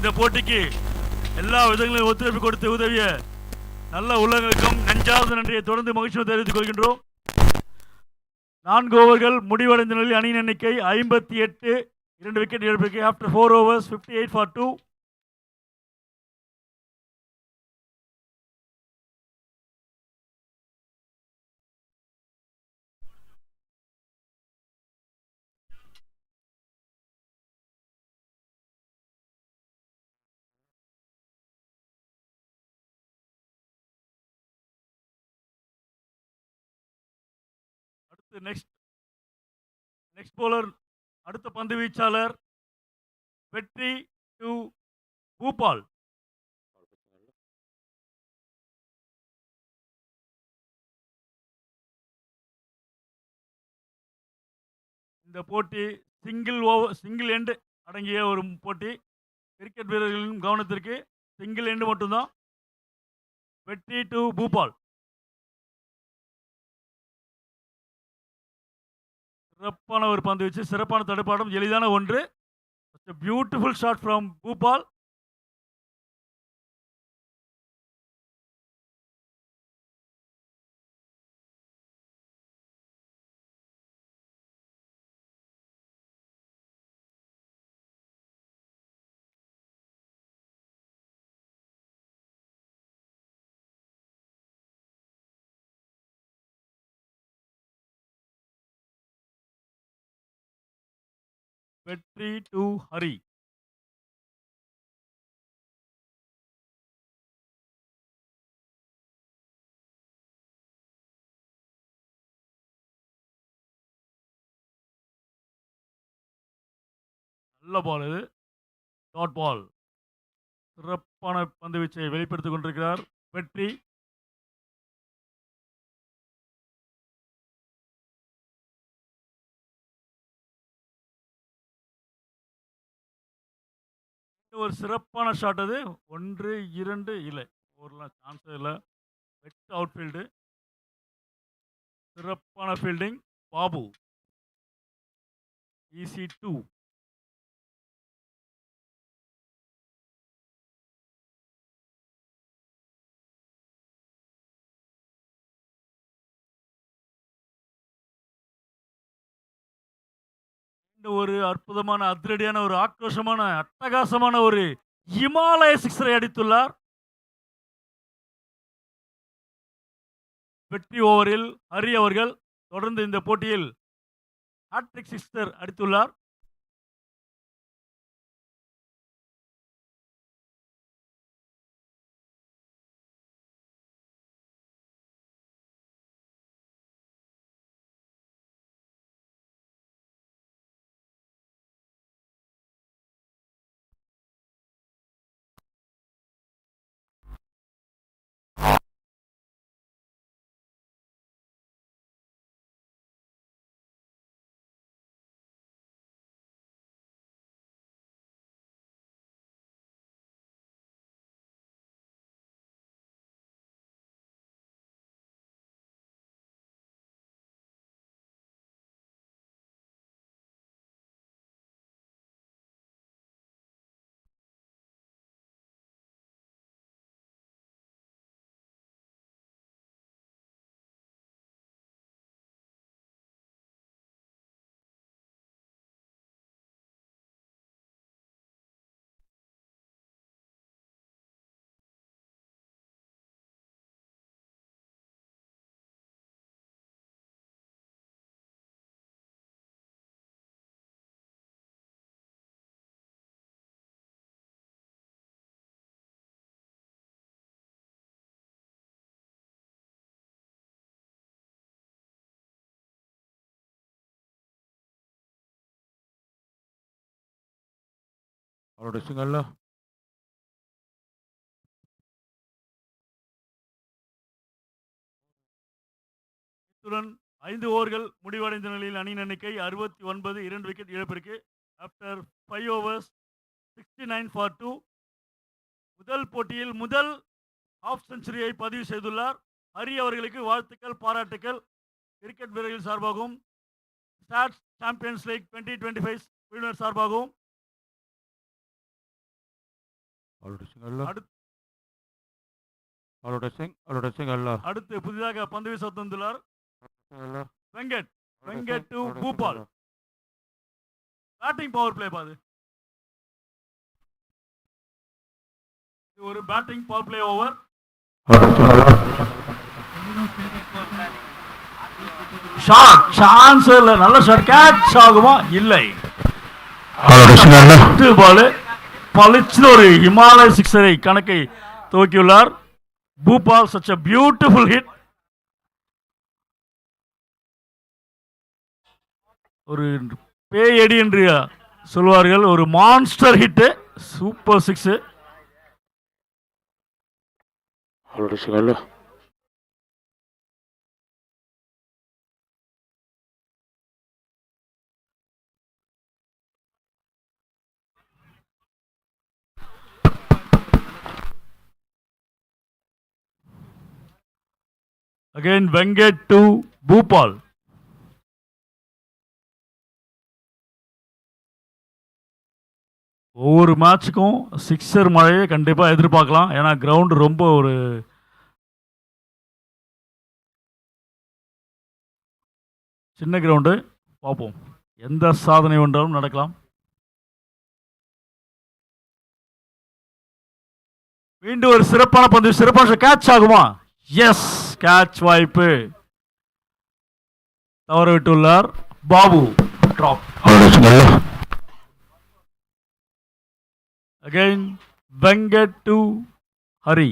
இந்த போட்டிக்கு எல்லா விதங்களிலும் ஒத்துழைப்பு கொடுத்து உதவிய நல்ல உள்ளங்களுக்கும் நெஞ்சார்ந்த நன்றியை தொடர்ந்து மகிழ்ச்சியை தெரிவித்துக் கொள்கின்றோம். 4 ஓவர்கள் முடிவடைந்த நிலையில் அணியின் எண்ணிக்கை 58, 2 விக்கெட் இழப்பிற்கு. After 4 overs 58 for 2. Next bowler அடுத்த பந்து வீச்சாளர் வெற்றி டு பூபால். இந்த போட்டி சிங்கிள் எண்ட் அடங்கிய ஒரு போட்டி. கிரிக்கெட் வீரர்களின் கவனத்திற்கு சிங்கிள் எண்ட் மட்டும்தான். வெற்றி டு பூபால். சிறப்பான ஒரு பந்து வச்சு சிறப்பான தடுப்பாட்டம், எளிதான ஒன்று. Beautiful shot from Bhupal. வெற்றி டு ஹரி. நல்ல பால், இது டாட் பால். சிறப்பான பந்து வீச்சை வெளிப்படுத்திக் கொண்டிருக்கிறார் வெற்றி. ஒரு சிறப்பான ஷாட், அது 1, 2 இல்லை, ஓவர்லாம் சான்ஸே இல்லை. வெட் அவுட்ஃபீல்டு. சிறப்பான ஃபீல்டிங் பாபு. ஈசி 2. ஒரு அற்புதமான அதிரடியான ஒரு ஆக்ரோஷமான அட்டகாசமான ஒரு இமாலய சிக்ஸரை அடித்துள்ளார். வெற்றி ஓவரில் ஹரி அவர்கள் தொடர்ந்து இந்த போட்டியில் ஹாட்ரிக் சிக்ஸர் அடித்துள்ளார். அவருடைய சிங்கல்ல இத்துடன் 5 ஓவர்கள் முடிவடைந்த நிலையில் அணியின் எண்ணிக்கை 69, 2 விக்கெட் இழப்பிற்கு. After 5 overs 69 for 2. முதல் போட்டியில் முதல் ஹாஃப் செஞ்சுரியை பதிவு செய்துள்ளார் ஹரி அவர்களுக்கு வாழ்த்துக்கள், பாராட்டுக்கள் கிரிக்கெட் வீரர்கள் சார்பாகவும் ஸ்டார்ஸ் சாம்பியன்ஸ் லீக் 2025 குழுவினர் சார்பாகவும் அடுத்து புதிதாக பந்து வீச தந்துள்ளார் Venkat. Venkat to Bhupal. Batting power play பாது. இது ஒரு batting power play over. Shot chance இல்ல. நல்ல ஷாட். கேட்ச் ஆகுமா? இல்லை. பால் பளிச்சு ஒரு இமாலய சிக்ஸரை கணக்கை துவக்கியுள்ளார் Bhupal. such a beautiful hit. ஒரு பேயடி என்று சொல்வார்கள். ஒரு monster hit. Super six. Again Vengat to Bhupal. ஒவ்வொரு மேட்சுக்கும் சிக்ஸர் மழையை கண்டிப்பாக எதிர்பார்க்கலாம். ஏன்னா கிரவுண்டு ரொம்ப ஒரு சின்ன கிரவுண்டு. பார்ப்போம், எந்த சாதனை ஒன்றாலும் நடக்கலாம். மீண்டும் ஒரு சிறப்பான பந்து. சிறப்பான கேட்ச் ஆகுமா? எஸ், கேட்ச் வாய்ப்பு. தவற விட்டுள்ளார் Babu. Drop. Again Vengat to Hari.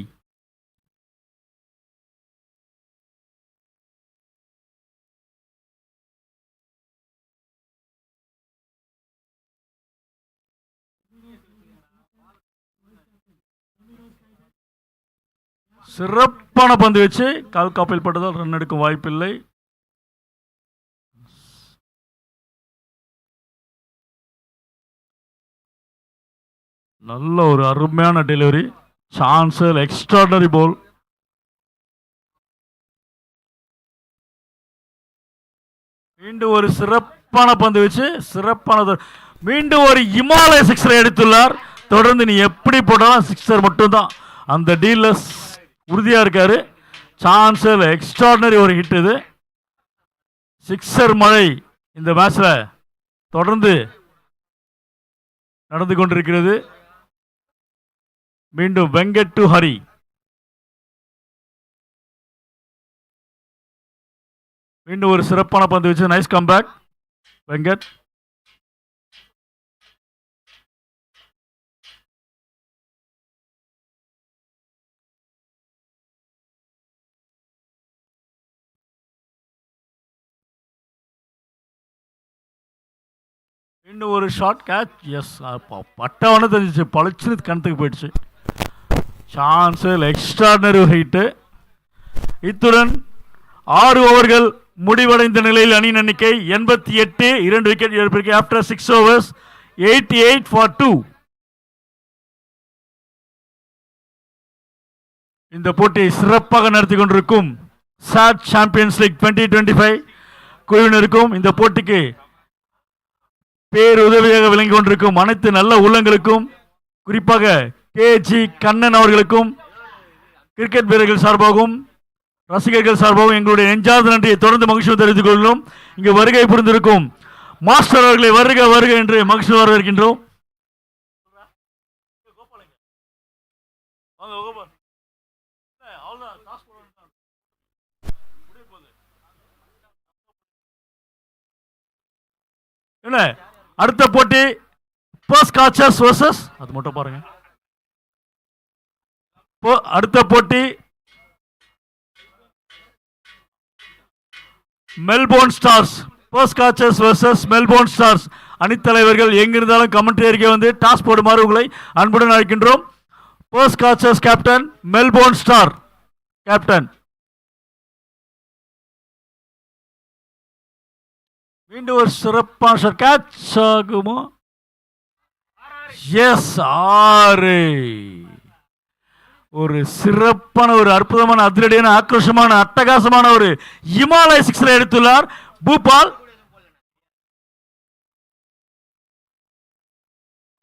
சிறப்பான பந்து வச்சு கால் காப்பில் பட்டதால் ரன் எடுக்கும் வாய்ப்பில்லை. நல்ல ஒரு அருமையான டெலிவரி. சான்சல் எக்ஸ்ட்ராடனரி பால். மீண்டும் ஒரு சிறப்பான பந்து வச்சு சிறப்பான மீண்டும் ஒரு இமாலய சிக்ஸரை எடுத்துள்ளார். தொடர்ந்து நீ எப்படி போட்டாலும் சிக்ஸர் மட்டும்தான். அந்த டீல்ல உறுதியா இருக்காரு. சான்சல் எக்ஸ்ட்ராடனரி ஒரு ஹிட். இது சிக்ஸர் மழை இந்த மேட்ச்ல தொடர்ந்து நடந்து கொண்டிருக்கிறது. மீண்டும் வெங்கட் டு ஹரி. மீண்டும் ஒரு சிறப்பான பந்து வச்சு நைஸ் கம்பேக் வெங்கட். இன்னும் ஒரு ஷார்ட் கேட்ச். எஸ், பட்டவன தெரிஞ்சிச்சு, பளிச்சுன்னு கணத்துக்கு போயிடுச்சு. சான்சல் எக்ஸ்ட்ராடனரி ஹிட்டு. இத்துடன் 6 ஓவர்கள் முடிவடைந்த நிலையில் அணியின் எண்ணிக்கை 88. 2 விக்கெட் இழப்பிற்கு. After 6 overs 88 for 2. இந்த போட்டியை சிறப்பாக நடத்தி கொண்டிருக்கும் சாட் சாம்பியன்ஸ் லீக் 2025 குழுவினருக்கும் இந்த போட்டிக்கு பேருதவியாக விளங்கி கொண்டிருக்கும் அனைத்து நல்ல உள்ளங்களுக்கும், குறிப்பாக KG கண்ணன் அவர்களுக்கும், கிரிக்கெட் வீரர்கள் சார்பாகவும் ரசிகர்கள் சார்பாகவும் எங்களுடைய நெஞ்சார்ந்த நன்றியை தொடர்ந்து மகிழ்ச்சி தெரிவித்துக் கொள்கிறோம். இங்கு வருகை புரிந்திருக்கும் மாஸ்டர் அவர்களை வருக வருக என்று மகிழ்ச்சி வரவேற்கின்றோம். என்ன அடுத்த போட்டி பர்ஸ் காச்சர்ஸ் வெர்சஸ், அது மட்டும் பாருங்க. அடுத்த போட்டி Melbourne Stars. Perth Scorchers versus Melbourne Stars. அணித்தலைவர்கள் எங்கிருந்தாலும் கமெண்ட்ரி அறிக்கை வந்து டாஸ் போடுமாறு உங்களை அன்புடன் அழைக்கின்றோம். Perth Scorchers captain, Melbourne Star captain. மீண்டும் ஒரு சிறப்பான கேட்ச் ஆகுமா? எஸ், 6. ஒரு சிறப்பான ஒரு அற்புதமான அதிரடியான ஆக்ரோஷமான அட்டகாசமான ஒரு இமாலய சிக்ஸரை எடுத்துள்ளார் Bhupal.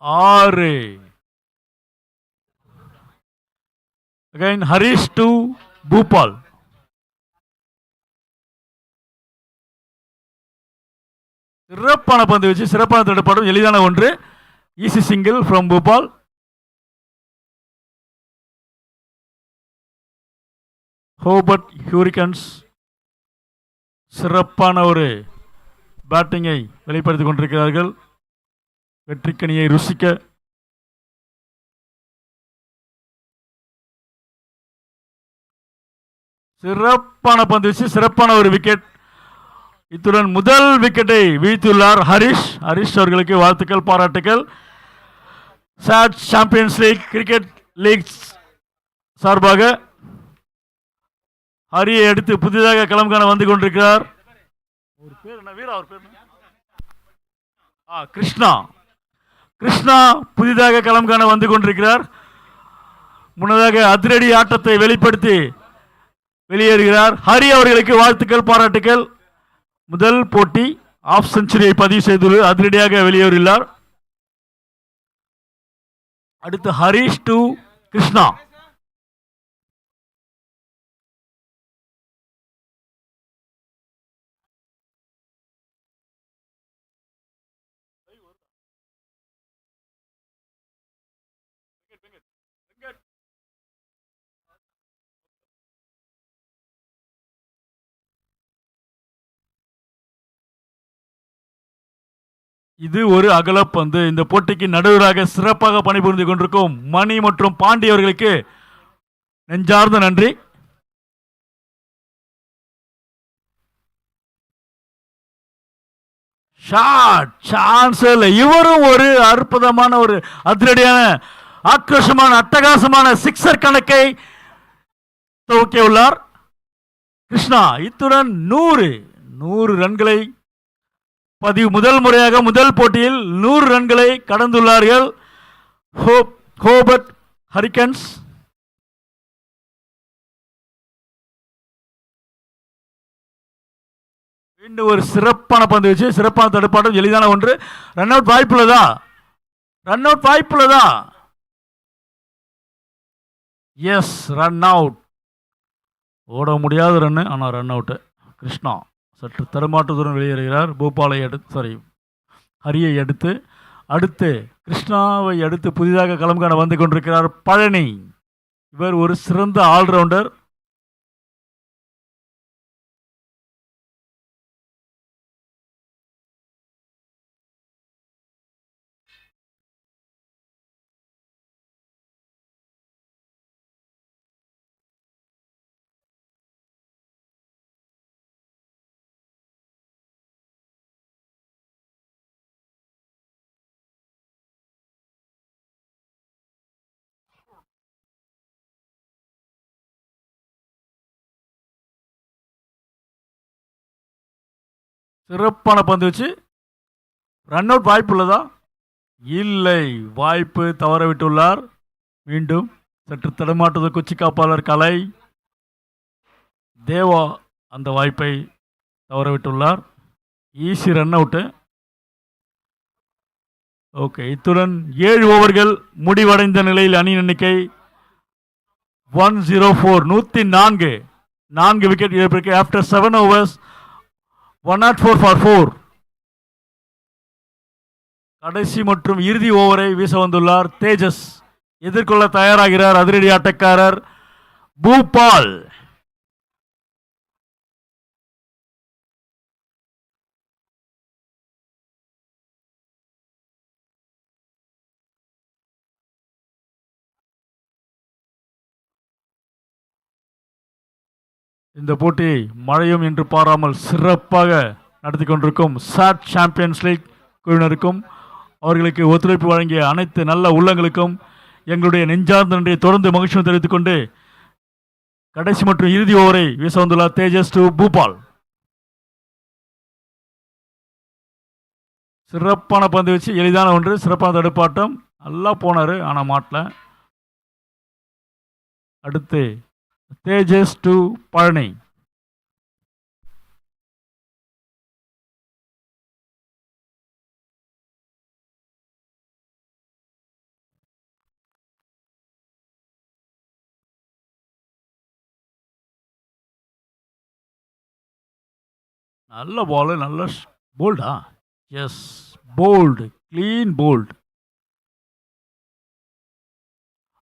6. Again, Harish to Bhupal. சிறப்பான பந்து வச்சு சிறப்பான தடுப்பாட்டம், எளிதான ஒன்று. Easy single from Bhupal. Hobart Hurricanes சிறப்பான ஒரு பேட்டிங்கை வெளிப்படுத்திக் கொண்டிருக்கிறார்கள். வெற்றிக்கனியை ருசிக்க சிறப்பான பந்து வச்சு சிறப்பான ஒரு விக்கெட். இத்துடன் முதல் விக்கெட்டை வீழ்த்தியுள்ளார் ஹரிஷ். ஹரிஷ் அவர்களுக்கு வாழ்த்துக்கள், பாராட்டுக்கள். சாட் சாம்பியன்ஸ் லீக் கிரிக்கெட் லீக் சார்பாக ஹரியை அடுத்து புதிதாக களம் காண வந்து கொண்டிருக்கிறார். கிருஷ்ணா. கிருஷ்ணா புதிதாக களம் காண வந்து கொண்டிருக்கிறார். முன்னதாக அதிரடி ஆட்டத்தை வெளிப்படுத்தி வெளியேறுகிறார். ஹரி அவர்களுக்கு வாழ்த்துக்கள், பாராட்டுக்கள். முதல் போட்டி ஆஃப் செஞ்சுரியை பதிவு செய்துள்ள அதிரடியாக வெளியேறியுள்ளார். அடுத்து ஹரிஷ் டு கிருஷ்ணா. இது ஒரு அகலப்பந்து. இந்த போட்டிக்கு நடுவராக சிறப்பாக பணிபுரிந்து கொண்டிருக்கும் மணி மற்றும் பாண்டி அவர்களுக்கு நெஞ்சார்ந்த நன்றி. ஷாட் சான்ஸ் இல்லை. இவரும் ஒரு அற்புதமான ஒரு அதிரடியான ஆக்ரோஷமான அட்டகாசமான சிக்ஸர் கணக்கை துவக்கியுள்ளார் கிருஷ்ணா. இத்துடன் 100 ரன்களை பதிவு. முதல் முறையாக முதல் போட்டியில் 100 ரன்களை கடந்துள்ளார்கள் ஹோபர்ட் ஹரிகன்ஸ். மீண்டும் ஒரு சிறப்பான பந்து வச்சு சிறப்பான தடுப்பாட்டம், எளிதான ஒன்று. ரன் அவுட் வாய்ப்புள்ளதா? ரன் அவுட் வாய்ப்புள்ளதா? Yes, run out. ஓட முடியாத ரன்னு, ஆனால் ரன் அவுட்டு. கிருஷ்ணா சற்று தடுமாற்றத்துடன் வெளியேறுகிறார். பூபாலை அடுத்து ஹரியை அடுத்து கிருஷ்ணாவை அடுத்து புதிதாக களம் காண வந்து கொண்டிருக்கிறார் பழனி. இவர் ஒரு சிறந்த ஆல்ரவுண்டர். சிறப்பான பந்து வச்சு ரன் அவுட் வாய்ப்பு உள்ளதா? இல்லை, வாய்ப்பு தவற விட்டுள்ளார். மீண்டும் சற்று தடமாட்டது கொச்சி காப்பாளர் கலை தேவா அந்த வாய்ப்பை தவற விட்டுள்ளார். Easy run out. ஓகே, இத்துடன் 7 ஓவர்கள் முடிவடைந்த நிலையில் அணி எண்ணிக்கை 104, 104. 4 விக்கெட் இழப்பிற்கு ஆஃப்டர் 7 overs 104 for 4. கடைசி மற்றும் இறுதி ஓவரை வீச வந்துள்ளார் தேஜஸ். எதிர்கொள்ள தயாராகிறார் அதிரடி ஆட்டக்காரர் பூபால். இந்த போட்டியை மழையும் என்று பாராமல் சிறப்பாக நடத்தி கொண்டிருக்கும் சாட் சாம்பியன்ஸ் லீக் குழுவினருக்கும் அவர்களுக்கு ஒத்துழைப்பு வழங்கிய அனைத்து நல்ல உள்ளங்களுக்கும் எங்களுடைய நெஞ்சார்ந்த நன்றியை தொடர்ந்து மகிழ்ச்சியை தெரிவித்துக் கொண்டு கடைசி மற்றும் இறுதி ஓவரை வீச வந்துள்ளார் தேஜஸ் டு பூபால். சிறப்பான பந்து வச்சு எளிதான ஒன்று, சிறப்பான தடுப்பாட்டம். நல்லா போனார், ஆனால் மாட்டல. அடுத்து தேஜஸ் டு பழனி. நல்ல பால், நல்ல போல்டா. Yes, bowled, clean bowled.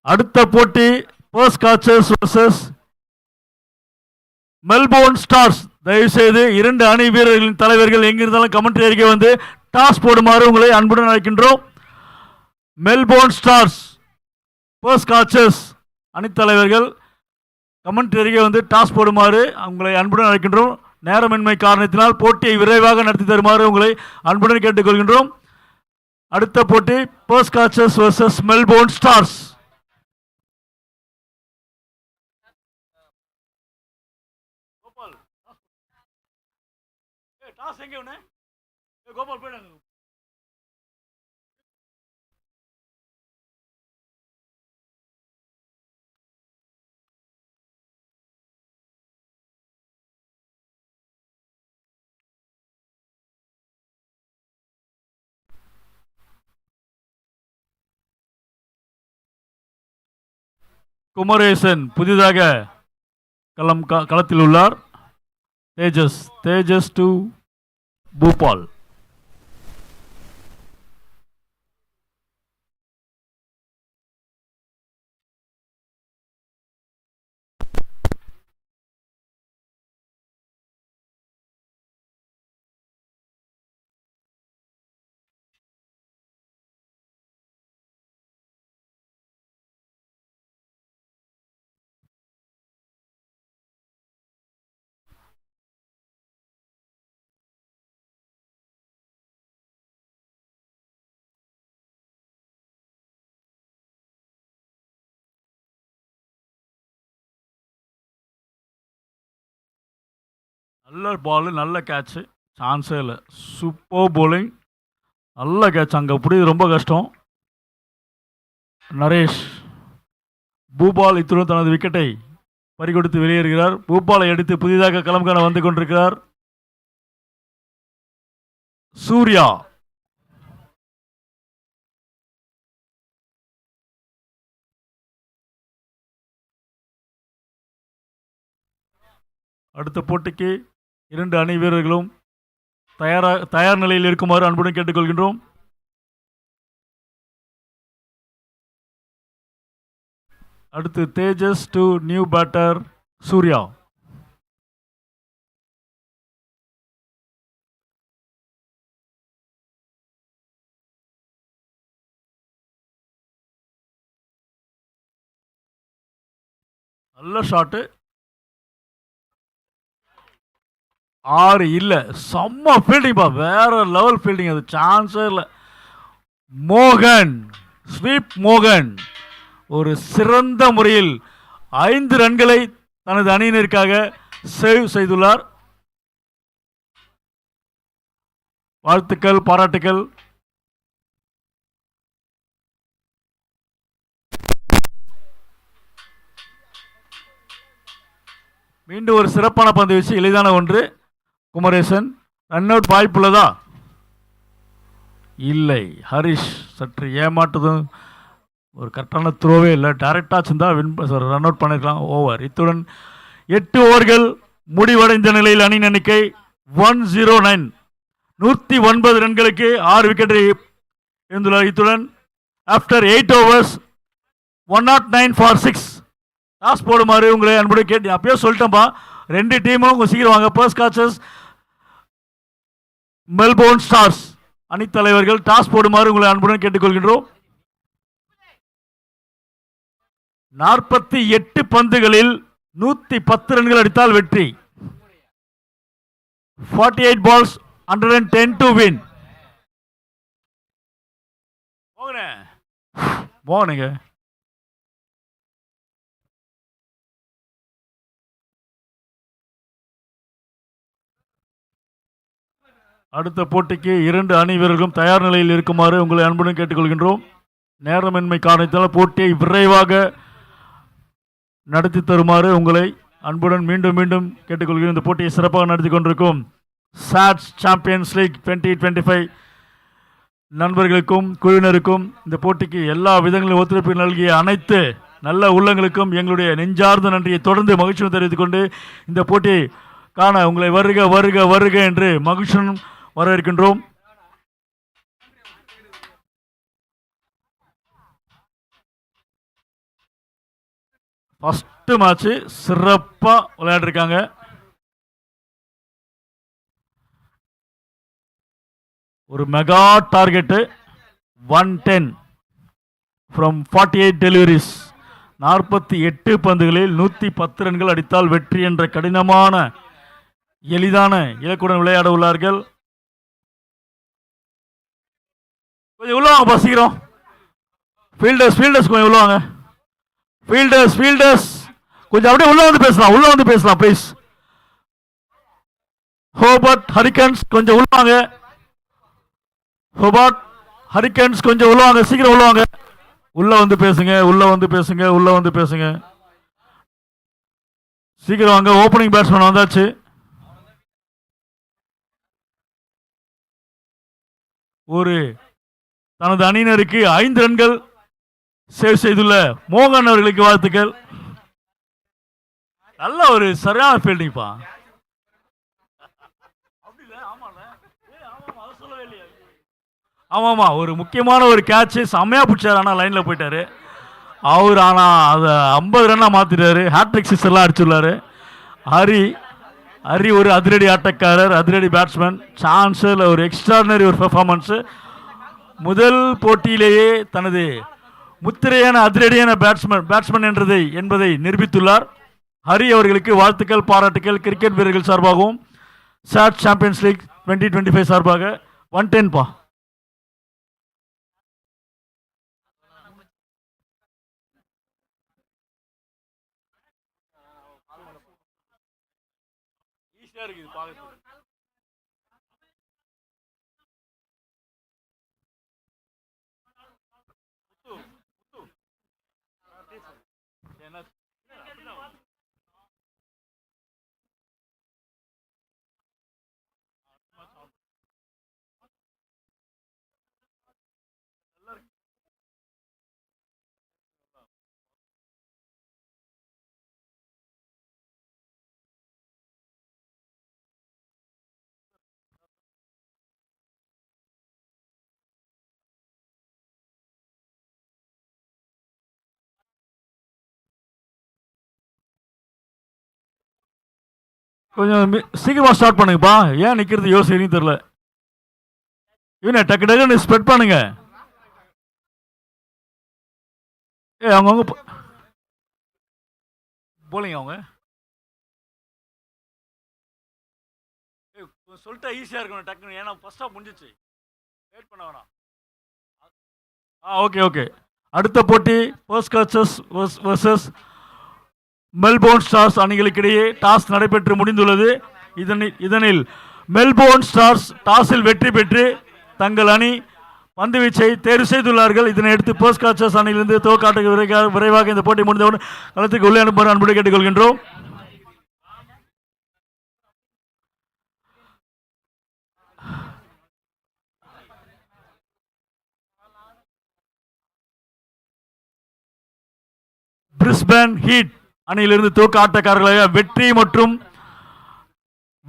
அடுத்த போட்டி Perth Scorchers versus Melbourne Stars. தயவுசெய்து இரண்டு அணி வீரர்களின் தலைவர்கள் எங்கிருந்தாலும் கமெண்ட்ரி அறிக்கை வந்து டாஸ் போடுமாறு உங்களை அன்புடன் அழைக்கின்றோம். மெல்போர்ன் ஸ்டார்ஸ் பர்ஸ் காச்சர்ஸ் அணித்தலைவர்கள் கமெண்ட்ரி அறிக்கை வந்து டாஸ் போடுமாறு உங்களை அன்புடன் அழைக்கின்றோம். நேரமின்மை காரணத்தினால் போட்டியை விரைவாக நடத்தி தருமாறு உங்களை அன்புடன் கேட்டுக்கொள்கின்றோம். அடுத்த போட்டி Perth Scorchers versus Melbourne Stars. Gopal போயிடாங்க. குமரேசன் புதிதாக களத்தில் உள்ளார். தேஜஸ் டு பூபால். நல்ல பால், நல்ல கேட்சு, சான்ஸே இல்லை. சூப்பர் போலிங், நல்ல கேட்ச். அங்கே புரியுது, ரொம்ப கஷ்டம். நரேஷ் பூபால் இத்துடன் தனது விக்கெட்டை பறிகொடுத்து வெளியேறுகிறார். பூபாலை எடுத்து புதிதாக களம் காண வந்து கொண்டிருக்கிறார் சூர்யா. அடுத்த போட்டிக்கு இரண்டு அணி வீரர்களும் தயார் நிலையில் இருக்குமாறு அன்புடன் கேட்டுக்கொள்கின்றோம். அடுத்து தேஜஸ் டு நியூ பேட்டர் சூர்யா. நல்ல ஷாட்டு. 6 இல்லை, செம்ம ஃபீல்டிங் பா, வேற லெவல் ஃபீல்டிங், அது சான்ஸே இல்லை. மோகன், ஸ்வீப் மோகன் ஒரு சிறந்த முறையில் 5 ரன்களை தனது அணியினருக்காக சேவ் செய்துள்ளார். வாழ்த்துக்கள், பாராட்டுக்கள். மீண்டும் ஒரு சிறப்பான பந்து வீச்சு, எளிதான ஒன்று. குமரேசன் ரன் அவுட் வாய்ப்புள்ளதா? இல்லை. ஹரிஷ் சற்று ஏமாற்றதும், ஒரு கரெக்டான த்ரோவே இல்லை. டைரக்டாக இருந்தால் ரன் அவுட் பண்ணிருக்கலாம். ஓவர். இத்துடன் 8 ஓவர்கள் முடிவடைந்த நிலையில் அணி எண்ணிக்கை 109, 109 ரன்களுக்கு 6 விக்கெட்டை இருந்துள்ளார். இத்துடன் ஆஃப்டர் 8 overs 109 for 6 டாஸ் போடுமாறு உங்களை அன்புடன் கேட்டு அப்பயே சொல்லிட்டேன்பா. 2 டீமும் சீக்கிரம் வாங்க. பர்ஸ் காச்சர்ஸ் மெல்போர்ன் ஸ்டார்ஸ் அணித்தலைவர்கள் டாஸ் போடுமாறு உங்களை அன்புடன் கேட்டுக்கொள்கின்றோம். 48 பந்துகளில் 110 ரன்கள் அடித்தால் வெற்றி. 48 balls 110 to win. போங்க. அடுத்த போட்டிக்கு 2 அணி வீரர்களும் தயார் நிலையில் இருக்குமாறு உங்களை அன்புடன் கேட்டுக்கொள்கின்றோம். நேரமின்மை காரணத்தால் போட்டியை விரைவாக நடத்தி தருமாறு உங்களை அன்புடன் மீண்டும் கேட்டுக்கொள்கிறேன். இந்த போட்டியை சிறப்பாக நடத்தி கொண்டிருக்கும் சாட்ஸ் சாம்பியன்ஸ் லீக் 2025 நண்பர்களுக்கும் குழுவினருக்கும் இந்த போட்டிக்கு எல்லா விதங்களிலும் ஒத்துழைப்பு நல்கிய அனைத்து நல்ல உள்ளங்களுக்கும் எங்களுடைய நெஞ்சார்ந்த நன்றியை தொடர்ந்து மகிழ்ச்சியை தெரிவித்துக் கொண்டு இந்த போட்டியை காண உங்களை வருக வருக வருக என்று மகிழ்ச்சியுடன் வரவேற்கின்றோம். ஃபர்ஸ்ட் மேட்ச் சிறப்பா விளையாடிருக்காங்க. ஒரு மெகா டார்கெட் 110 ஃப்ரம் 48 டெலிவரிஸ். 48 பந்துகளில் 110 ரன்கள் அடித்தால் வெற்றி என்ற கடினமான எளிதான இலக்குடன் விளையாட உள்ளார்கள். கொஞ்சம் உள்ளவாங்க பசிக்கிறோம். ஃபீல்டர்ஸ் கொஞ்சம் உள்ளவாங்க. ஃபீல்டர்ஸ் கொஞ்சம் அப்படியே உள்ள வந்து பேசலாம் ப்ளீஸ். ஹோபர்ட் ஹரிகன்ஸ் கொஞ்சம் உள்ளவாங்க. ஹோபர்ட் ஹரிகன்ஸ் கொஞ்சம் உள்ளவாங்க, சீக்கிரம் உள்ளவாங்க. உள்ள வந்து பேசுங்க. சீக்கிரம் வாங்க. ஓப்பனிங் பேட்ஸ்மேன் வந்தாச்சு. ஒரு தனது அணியினருக்கு 5 ரன்கள் சேவ் செய்துள்ள மோகன் அவர்களுக்கு வாழ்த்துக்கள். நல்ல ஒரு சரியான ஃபீல்டிங்ப்பா. ஆமாமா, ஒரு முக்கியமான ஒரு கேட்ச் செம்மையா பிடிச்சாரு. ஆனால் லைன்ல போயிட்டாரு அவர். ஆனால் அதை 50 ரன்னா மாத்திட்டாரு. ஹேட்ரிக் சிக்ஸர்லாம் அடிச்சுள்ளாரு. ஹரி ஒரு அதிரடி ஆட்டக்காரர், அதிரடி பேட்ஸ்மேன். சான்ஸில் ஒரு எக்ஸ்ட்ராடினரி ஒரு பெர்ஃபார்மன்ஸ். முதல் போட்டியிலேயே தனது முத்திரையான அதிரடியான பேட்ஸ்மேன் என்பதை நிரூபித்துள்ளார். ஹரி அவர்களுக்கு வாழ்த்துக்கள், பாராட்டுக்கள் கிரிக்கெட் வீரர்கள் சார்பாகவும் சாட் சாம்பியன்ஸ் லீக் 2025 சார்பாக 110 பா. ஈஸியா இருக்குது பாக்கிறதுக்கு. கொஞ்சம் சீக்கிரமா ஸ்டார்ட் பண்ணுங்கப்பா. ஏன் நிக்கிறது யோசிக்கிறீங்க தெரியல. இவனை டக்கு டக்குன்னு ஸ்ப்ரெட் பண்ணுங்க. அவங்க போலிங்க அவங்க சொல்லிட்டா ஈஸியா இருக்கணும் டக்குன்னு. ஏன்னா ஃபர்ஸ்டா முடிஞ்சிச்சு, வெயிட் பண்ண வேணாம். ஓகே. அடுத்த போட்டி பர்ஸ்கச்சஸ் வர்சஸ் மெல்போர்ன் ஸ்டார்ஸ் அணிகளுக்கிடையே டாஸ் நடைபெற்று முடிந்துள்ளது. இதனில் மெல்போர்ன் ஸ்டார்ஸ் டாஸில் வெற்றி பெற்று தங்கள் அணி பந்து வீச்சை தேர்வு செய்துள்ளார்கள். இதனையடுத்து பர்ஸ்கச்சஸ் அணியிலிருந்து துவக்காட்ட விரைவாக இந்த போட்டி முடிந்தவுடன் களத்துக்கு உள்ளே அனுப்புமாறு அன்புடன் கேட்டுக்கொள்கின்றோம். பிரிஸ்பேன் ஹீட் அணியிலிருந்து துவக்க ஆட்டக்காரர்களாக வெற்றி மற்றும்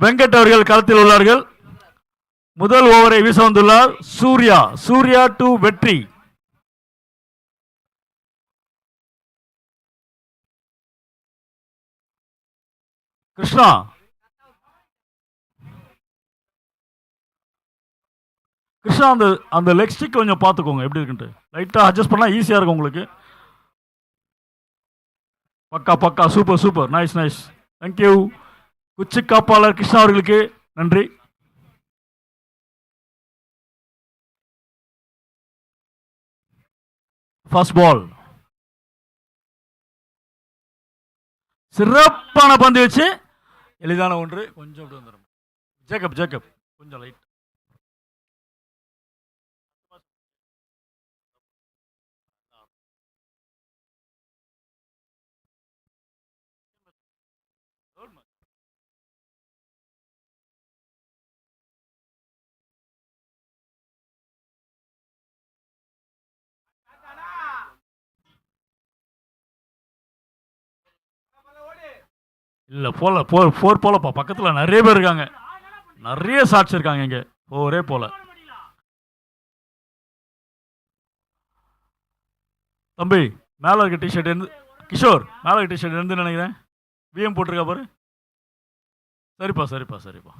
வெங்கட் அவர்கள் களத்தில் உள்ளார்கள். முதல் ஓவரை வீச வந்துள்ளார் சூர்யா டு வெற்றி. கிருஷ்ணா அந்த லெக் ஸ்டிக் கொஞ்சம் பார்த்துக்கோங்க எப்படி இருக்குன்ட்டு. லைட்டா அட்ஜஸ்ட் பண்ணா ஈஸியா இருக்கும் உங்களுக்கு. பக்கா சூப்பர் நைஸ். தேங்க்யூ. குச்சி காப்பாளர் கிருஷ்ணா அவர்களுக்கு நன்றி. ஃபர்ஸ்ட் பால் சிறப்பான பந்து வச்சு எளிதான ஒன்று. கொஞ்சம் ஜேக்கப் கொஞ்சம் லைட். இல்லை போல ஃபோர் போலப்பா, பக்கத்தில் நிறைய பேர் இருக்காங்க, நிறைய ஷாட்ஸ் இருக்காங்க இங்கே, ஃபோரே போல. தம்பி மேலே இருக்க டிஷர்ட் இருந்து, கிஷோர் மேலே இருக்க டிஷர்ட் இருந்து நினைக்கிறேன், விஎம் போட்டிருக்கா பாரு. சரிப்பா சரிப்பா சரிப்பா.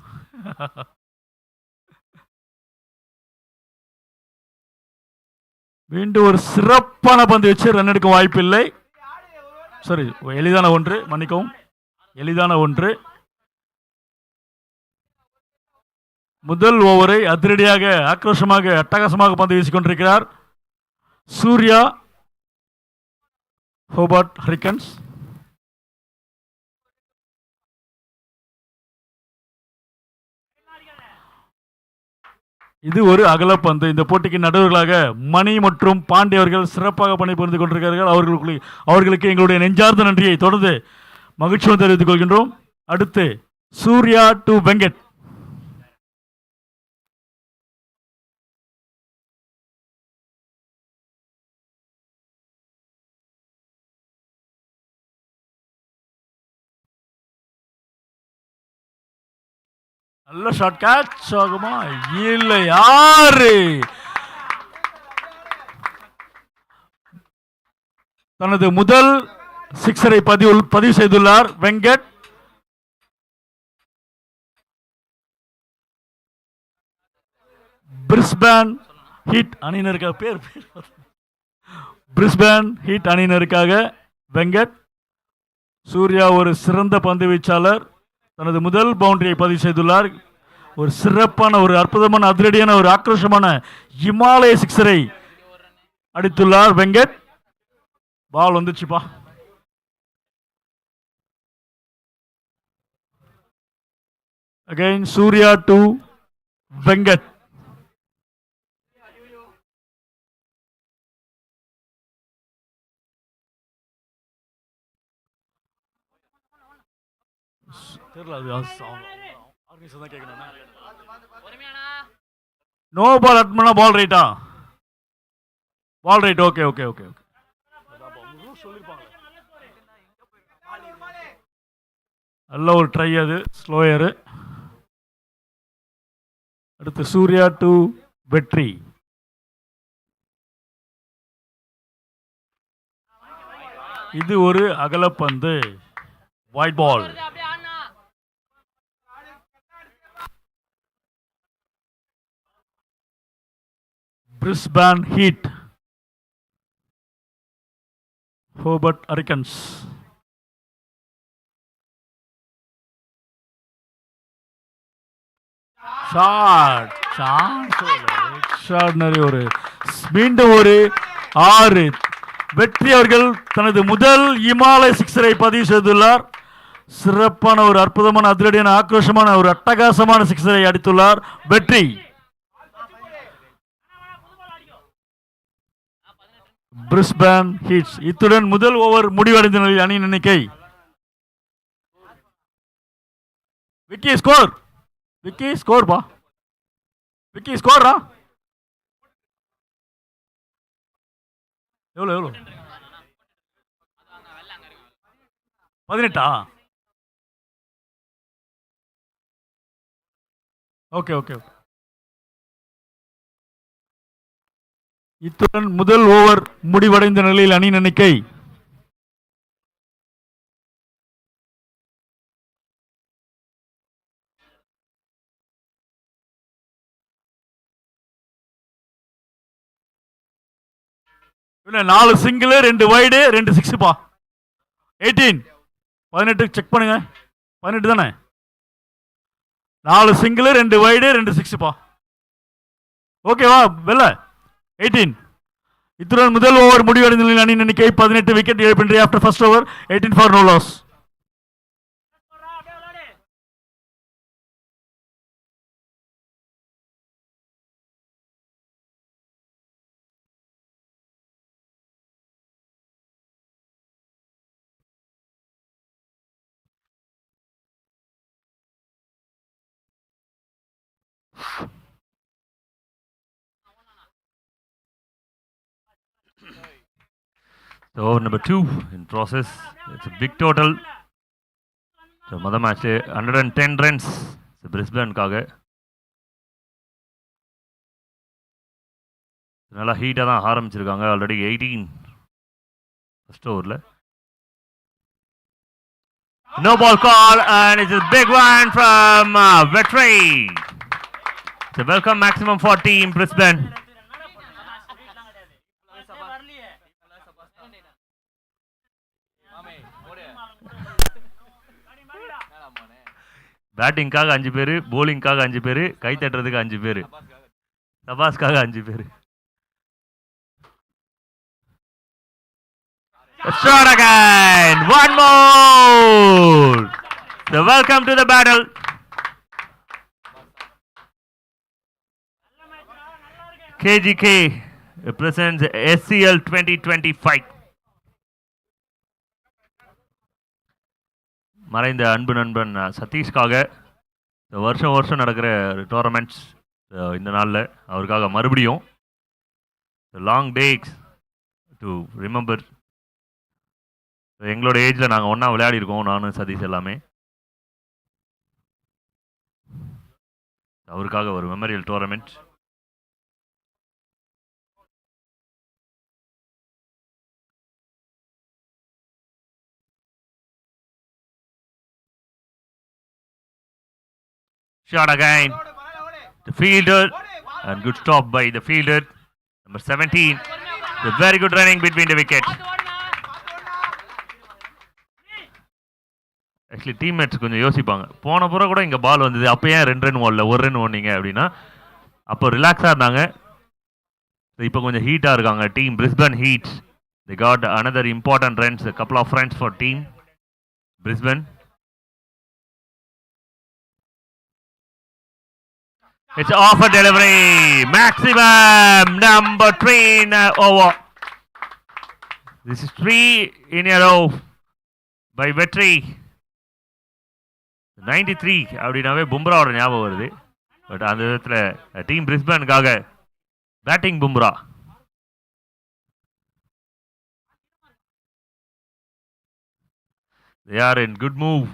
மீண்டும் ஒரு சிறப்பான பந்து வச்சு ரன் எடுக்க வாய்ப்பு இல்லை. சரி, எளிதான ஒன்று, மன்னிக்கவும், எளிதான ஒன்று. முதல் ஓவரை அதிரடியாக, ஆக்ரோஷமாக, அட்டகாசமாக பந்து வீசிக் கொண்டிருக்கிறார் சூர்யா ஹோபார்ட் ஹரிக்கன்ஸ். இது ஒரு அகலப்பந்து. இந்த போட்டிக்கு நடுவர்களாக மணி மற்றும் பாண்டி அவர்கள் சிறப்பாக பணிபுரிந்து கொண்டிருக்கிறார்கள். அவர்களுக்கு எங்களுடைய நெஞ்சார்ந்த நன்றியை தொடர்ந்து மகிழ்ச்சியுடன் தெரிவித்துக் கொள்கின்றோம். அடுத்து சூர்யா டு வெங்கட். நல்ல ஷாட், கேட்ச் ஆகுமா? இல்லை, யாரு தனது முதல் சிக்ஸரை பதிவு செய்துள்ளார் வெங்கட். பிரிஸ்பேன் ஹீட் அணியினருக்காக பிரிஸ்பேன் ஹீட் அணியினருக்காக வெங்கட். சூர்யா ஒரு சிறந்த பந்து வீச்சாளர், தனது முதல் பவுண்டரியை பதிவு செய்துள்ளார். ஒரு சிறப்பான, ஒரு அற்புதமான, அதிரடியான, ஒரு ஆக்ரோஷமான இமாலய சிக்ஸரை அடித்துள்ளார் வெங்கட். பால் வந்துச்சுப்பா. Again Surya to Venkat. No ball add பண்ணா பால் ரைட்டா? Ball right. Okay okay okay okay. நல்ல ஒரு ட்ரை, அது ஸ்லோயரு. அடுத்து சூர்யா டு வெற்றி. இது ஒரு அகலப்பந்து, wide ball. Brisbane Heat Hobart Hurricanes. ஒரு மீண்டும் ஒரு 6. வெற்றி அவர்கள் தனது முதல் இமாலய சிக்ஸரை பதிவு செய்துள்ளார். சிறப்பான, ஒரு அற்புதமான, அதிரடியான, ஆக்ரோஷமான, ஒரு அட்டகாசமான சிக்ஸரை அடித்துள்ளார் வெற்றி. பிரிஸ்பேன் ஹீட்ஸ். இத்துடன் முதல் ஓவர் முடிவடைந்த நிலையில் அணியின் எண்ணிக்கை. விக்கி ஸ்கோர், விக்கி ஸ்கோர் பா, விக்கி ஸ்கோரா எவ்வளோ? 18. Okay okay. இத்துடன் முதல் ஓவர் முடிவடைந்த நிலையில் அணியின் எண்ணிக்கை நாலு சிங்கிள், 2 வைடு, 2 6 பா. 18. 18 செக் பண்ணுங்க. 18 தானே? 4 சிங்கிள், 2 வைடு, 2 6 பா. ஓகேவா? வெல்ல 18. இத்துடன் முதல் ஓவர் முடிவடைந்த நிலையில் அணியின் எண்ணிக்கை 18 விக்கெட் இழப்பின்றி. After first over 18 for no loss. So over number 2 in process. It's a big total. So மொதல் மேட்ச்சு 110 ரன்ஸ் பிரிஸ்பேனுக்காக. நல்லா ஹீட்டாக தான் ஆரம்பிச்சிருக்காங்க. ஆல்ரெடி 18 ஃபர்ஸ்ட் ஓவரில். No ball call and it's a big one from Vetri. So welcome maximum for team Brisbane. பேட்டிங்காக 5 பேர், போலிங்காக 5 பேர், கை தட்டுறதுக்கு 5 பேர், சபாஸ்காக 5 பேர். A shot again, one more. So welcome to the battle. KGK represents SCL 2025. மறைந்த அன்பு நண்பன் சதீஷ்காக வருஷம் நடக்கிற டோர்னமெண்ட்ஸ் இந்த நாளில் அவருக்காக மறுபடியும் லாங் டேஸ் டு ரிமெம்பர். எங்களோட ஏஜில் நாங்கள் ஒன்றா விளையாடிருக்கோம், நானும் சதீஷ் எல்லாமே. அவருக்காக ஒரு memorial tournament. Shot again, the fielder, and good stop by the fielder, number 17. The very good running between the wickets. Actually teammates கொஞ்சம் யோசிப்பாங்க, போன புறம் கூட இங்கே பால் வந்தது, அப்போ ஏன் 2 ரன் ஓடல, 1 ரன் ஓடினீங்க அப்படின்னா. அப்போ ரிலாக்ஸாக இருந்தாங்க. இப்போ கொஞ்சம் ஹீட்டாக இருக்காங்க. Team Brisbane ஹீட்ஸ். They got another important runs, a couple of runs for team Brisbane. It's off a delivery. Maximum number 3 over. This is 3 in a row by Vetri. 93 அப்படின்னாவே பும்ராவோட ஞாபகம் வருது. பட் அந்த விதத்தில் டீம் பிரிஸ்பேனுக்காக batting Bumrah. They are in good move.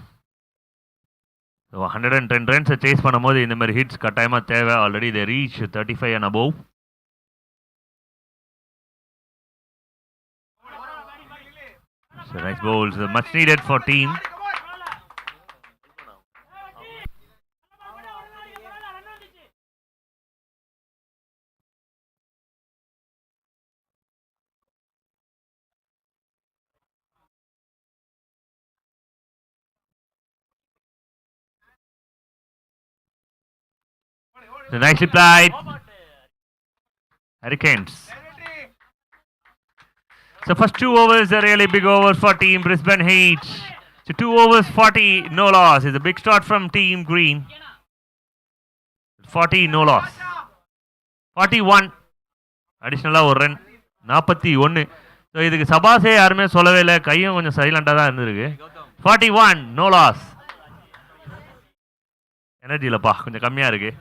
So 110 runs chase பண்ணும்போது இந்த மாதிரி hits கட்டாயமாக தேவை. Already they reach 35 and above. So nice bowls, much needed for team. So nicely played. Hurricanes. So first 2 overs are really big overs for team Brisbane Heat. So 2 overs 40, no loss. It's a big start from team Green. 40, no loss. 41. Additional ஒரு run. 41. So இதுக்கு சபாஸே யாருமே சொல்லவே இல்லை, கையும் கொஞ்சம் சைலண்டாக தான் இருந்திருக்கு. 41, no loss. எனர்ஜி இல்லைப்பா, கொஞ்சம் கம்மியாக இருக்குது.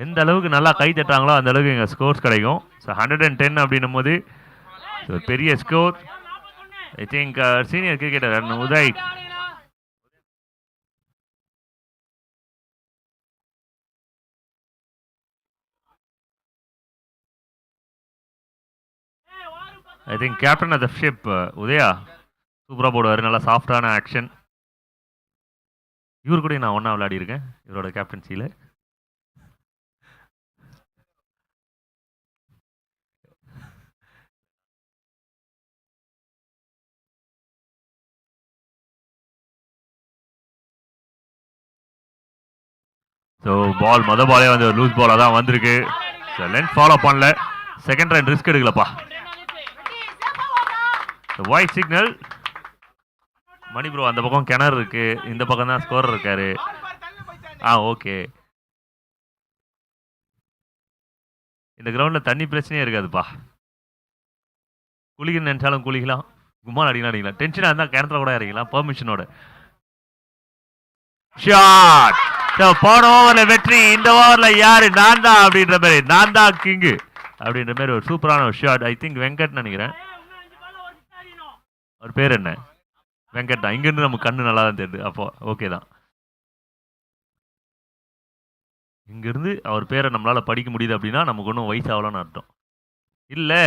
எந்த அளவுக்கு நல்லா கை தட்டுறாங்களோ அந்த அளவுக்கு எங்கள் ஸ்கோர்ஸ் கிடைக்கும். ஸோ 110 அப்படின்னும் போது பெரிய score. I think senior cricketer Uday I think captain of the ship Udaya சூப்பராக போடுவார். நல்லா சாஃப்டான ஆக்ஷன். இவர் கூட நான் ஒன்றா விளையாடிருக்கேன் இவரோட கேப்டன்சியில். ஸோ பால் பாலே வந்து லூஸ் பாலாக தான் வந்திருக்கு. ஸோ லென்த் ஃபாலோ பண்ணல, செகண்ட் ரன் ரிஸ்க் எடுக்கலப்பா. Wide signal. மணி ப்ரோ அந்த பக்கம் கிணறு இருக்கு, இந்த பக்கம் தான் ஸ்கோர் இருக்காரு. ஓகே. இந்த கிரவுண்டில் தண்ணி பிரச்சனையே இருக்காதுப்பா. குளிக்கணும்னு நினச்சாலும் குளிக்கலாம், கும்மான் அடிக்கலாம், டென்ஷனாக இருந்தால் கிணத்துல கூட இறங்கிக்கலாம் பெர்மிஷனோட. ஷாட். போன ஓவரில் வெற்றி, இந்த ஓவரில் யாரு நான் தான் அப்படின்ற மாதிரி, நான் தான் கிங்கு அப்படின்ற மாதிரி ஒரு சூப்பரான ஒரு ஷாட். ஐ திங்க் வெங்கட் நினைக்கிறேன், அவர் பேர் என்ன, வெங்கட் தான். இங்கேருந்து நம்ம கண்ணு நல்லா தான் தெரியுது. அப்போ ஓகே தான். இங்கேருந்து அவர் பேரை நம்மளால் படிக்க முடியுது அப்படின்னா நமக்கு ஒன்றும் வயசாகலான்னு அர்த்தம். இல்லை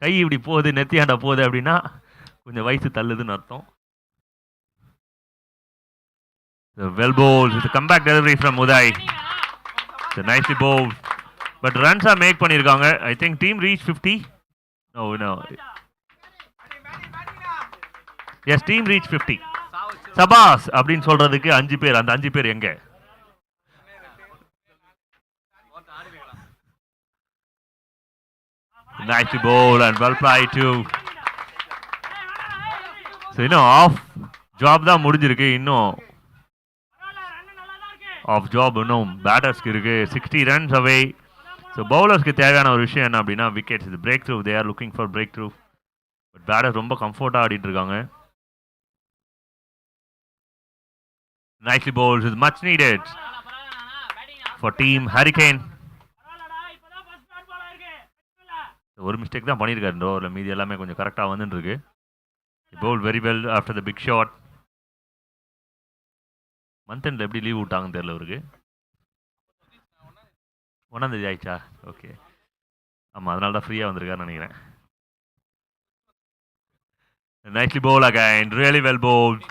கை இப்படி போகுது நெத்தியாண்டா போகுது அப்படின்னா கொஞ்சம் வயசு தள்ளுதுன்னு அர்த்தம். Well bowled. It's a comeback delivery from Uday. It's a nicely bowled. But runs are make பண்ணிருக்காங்க. I think team reached 50. No. Yes, team reached 50. சபாஸ் அப்படின்னு சொல்றதுக்கு 5 பேர். அந்த 5 பேர் எங்க? Nicely bowled and well played too. So இன்னும் of job தான் முடிஞ்சிருக்கு. இன்னும் ஆஃப் ஜாப் இன்னும் பேட்டர்ஸ்க்கு இருக்கு. 60 ரன்ஸ் அவே. ஸோ பவுலர்ஸ்க்கு தேவையான ஒரு விஷயம் என்ன அப்படின்னா விக்கெட்ஸ். இது break through. They are looking for break through. But batters ரொம்ப கம்ஃபர்ட்டாக ஆடிட்டு இருக்காங்க. Nicely bowled is much needed for team Hurricane. ஒரு மிஸ்டேக் தான் பண்ணியிருக்காரு இந்த ஓவரில். மீதி எல்லாமே கொஞ்சம் கரெக்டாக வந்துட்டு இருக்கு. bowled very well after the big shot. Month எண்டில் எப்படி லீவ் விட்டாங்கன்னு தெரியல அவருக்கு. 1ஆம் தேதி ஆயிடுச்சா? ஓகே. ஆமாம், அதனால தான் ஃப்ரீயாக வந்திருக்காருன்னு நினைக்கிறேன். Nicely bowled again. Really well bowled.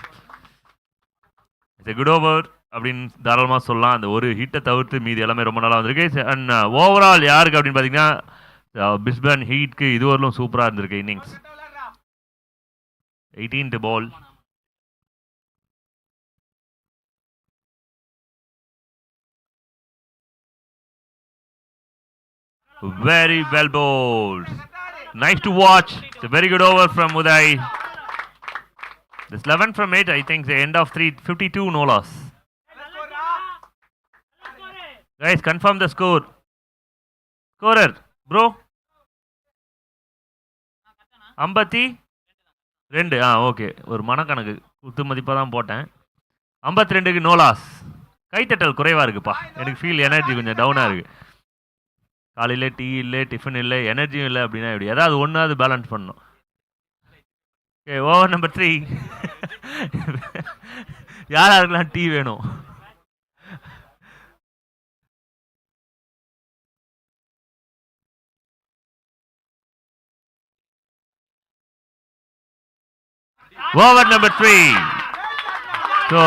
It's a good over அப்படின்னு தாராளமாக சொல்லலாம். அந்த ஒரு ஹிட்டை தவிர்த்து மீதி எல்லாமே ரொம்ப நல்லா வந்திருக்கு. அண்ட் ஓவரால் யாருக்கு அப்படின்னு பார்த்தீங்கன்னா பிஸ்பன் ஹீட்க்கு இதுவரையிலும் சூப்பராக இருந்திருக்கு innings. 18 to ball. Very well bowled. Nice to watch. It's a very good over from Uday. This 11 from 8, I think the end of 352 no loss. Guys, confirm the score. Scorer, bro. 52. Okay. ஒரு மனக்கணக்கு குத்து மதிப்பாக தான் போட்டேன். 52க்கு no loss. கைத்தட்டல் குறைவாக இருக்குப்பா. எனக்கு feel energy கொஞ்சம் டவுனாக இருக்குது. காலையில் டீ இல்லை, டிஃபன் இல்லை, எனர்ஜியும் இல்லை அப்படின்னா எப்படி? ஏதாவது ஒன்றாவது பேலன்ஸ் பண்ணணும். Okay, over number 3. யாருக்கெல்லாம் டீ வேணும்? Over number 3. ஸோ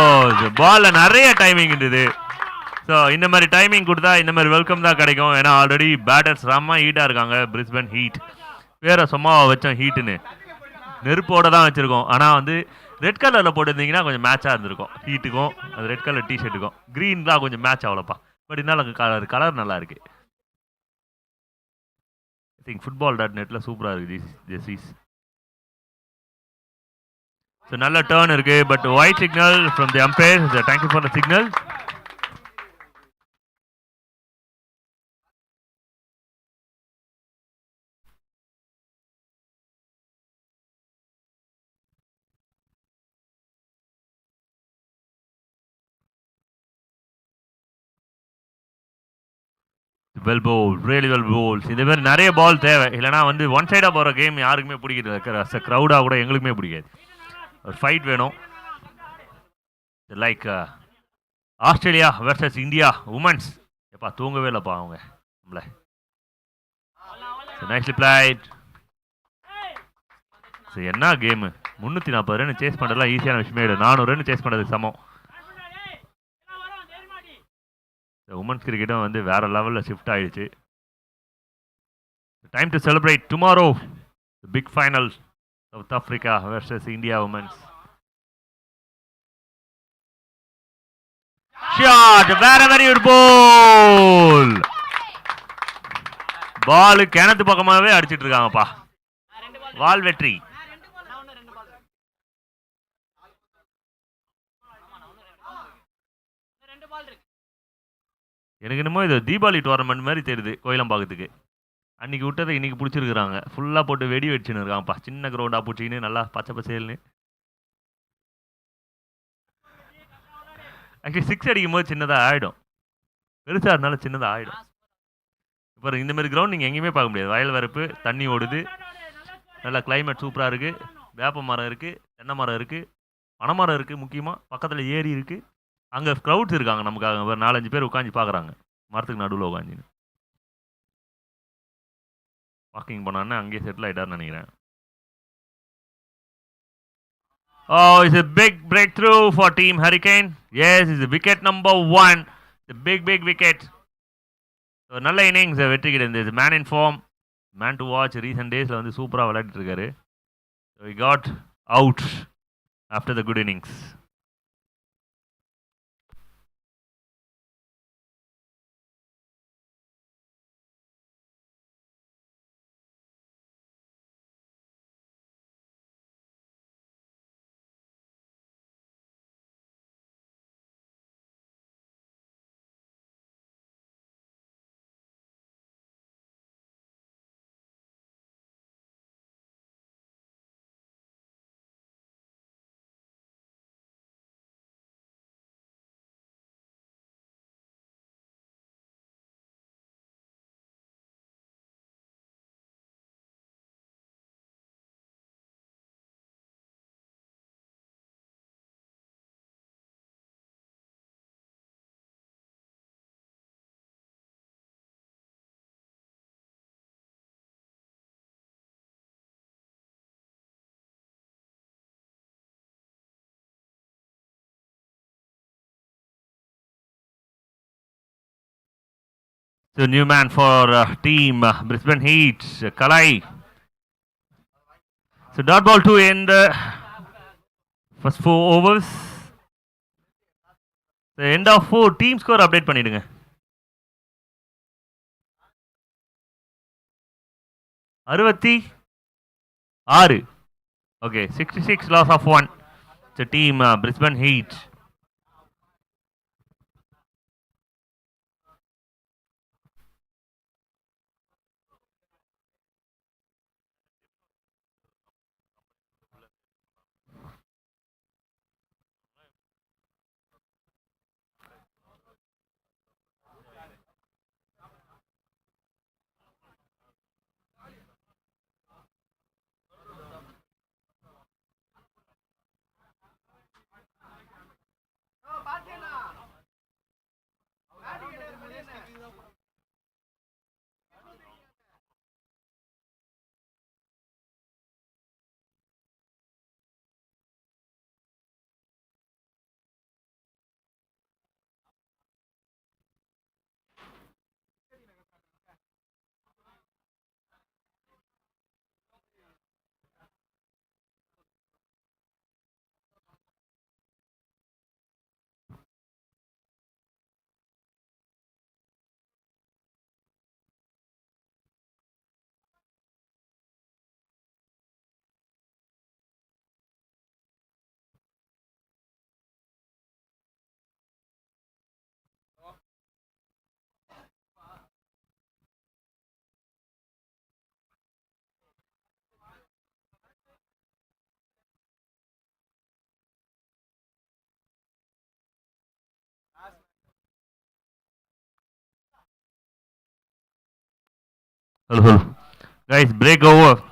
பாலில் நிறைய டைமிங் இருந்தது. ஸோ இந்த மாதிரி டைமிங் கொடுத்தா இந்த மாதிரி வெல்கம் தான் கிடைக்கும். ஏன்னா ஆல்ரெடி பேட்டர்ஸ் ரொம்ப ஹீட்டாக இருக்காங்க. பிரிஸ்பன் ஹீட் வேற சும்மாவை வச்சோம் ஹீட்டுன்னு. நெருப்போடு தான் வச்சுருக்கோம். ஆனால் வந்து ரெட் கலரில் போட்டிருந்தீங்கன்னா கொஞ்சம் மேட்சாக இருந்திருக்கும். ஹீட்டுக்கும் அது ரெட் கலர் டிஷர்ட்டுக்கும். க்ரீன் தான் கொஞ்சம் மேட்ச் ஆகலப்பா. பட் இருந்தாலும் கலர் நல்லா இருக்கு. ஐ திங்க் football.netல சூப்பராக இருக்குது ஜெர்சிஸ். ஸோ நல்ல டேர்ன் இருக்கு. But white signal from the umpire. Thank you for the signal. Well bowl, really well bowls. இந்த மாதிரி நிறைய பால் தேவை. இல்லைனா வந்து ஒன் சைடாக போகிற கேம் யாருக்குமே பிடிக்கிறது. க்ரௌடாக கூட எங்களுக்குமே பிடிக்காது. ஒரு ஃபைட் வேணும். Like Australia versus India women's. எப்பா தூங்கவே இல்லைப்பா அவங்க நம்மள. Nicely played. என்ன கேமு? 340 ரன் சேஸ் பண்ணுறதுலாம் ஈஸியான விஷயமே இல்லை. 400 ரன் சேஸ் பண்ணுறதுக்கு சமம். உமன்ஸ் கிரிக்கெட்டும் வந்து வேற லெவலில் ஷிஃப்ட் ஆயிடுச்சு. Time to celebrate tomorrow big final South Africa versus India women's. Shot, வேற வெரி குட் பால். பால் கிணத்து பக்கமாகவே அடிச்சிட்டு இருக்காங்கப்பா. வால் வெற்றி. எனக்கு என்னமோ இது தீபாவளி டோர்னமெண்ட் மாதிரி தெரியுது கோயிலம்பாக்கத்துக்கு. அன்றைக்கி விட்டதை இன்றைக்கி பிடிச்சிருக்கிறாங்க. ஃபுல்லாக போட்டு வெடி வச்சுன்னு இருக்காங்கப்பா. சின்ன கிரௌண்டாக பிடிச்சிக்கின்னு நல்லா பச்சை பசேல்னு. ஆக்சுவலி 6 அடிக்கும் போது சின்னதாக ஆகிடும். பெருசாக இருந்தாலும் சின்னதாக ஆகிடும். இப்போ இந்த மாதிரி கிரவுண்ட் நீங்கள் எங்கேயுமே பார்க்க முடியாது. வயல் வரப்பு, தண்ணி ஓடுது, நல்லா கிளைமேட் சூப்பராக இருக்குது. வேப்ப மரம் இருக்குது, தென்னை மரம் இருக்குது. பனைமரம் இருக்குது முக்கியமாக, பக்கத்தில் ஏரி இருக்குது. அங்கே க்ரௌட்ஸ் இருக்காங்க நமக்காக, ஒரு 4-5 பேர் உட்காந்து பார்க்குறாங்க மரத்துக்கு நடுவில் உட்காந்து. வாக்கிங் பண்ணான்னு அங்கேயே செட்டில் ஆகிட்டார்னு நினைக்கிறேன். Oh, it's a big breakthrough for Team Hurricane. Yes, it's wicket number 1. The big wicket. So, நல்ல இன்னிங்ஸ் வெற்றி கிடைந்தது. Man in form, man to watch. Recent டேஸில் வந்து சூப்பராக விளையாடிட்டு இருக்காரு. So, he got out after the good innings. So, new man for Team Brisbane Heat, Kalai. So, dot ball to end first 4 overs. The end of 4. Team score update பண்ணிடுங்க. 66. Okay, 66 loss of 1. It's a team Brisbane Heat. Hello. Guys, break over.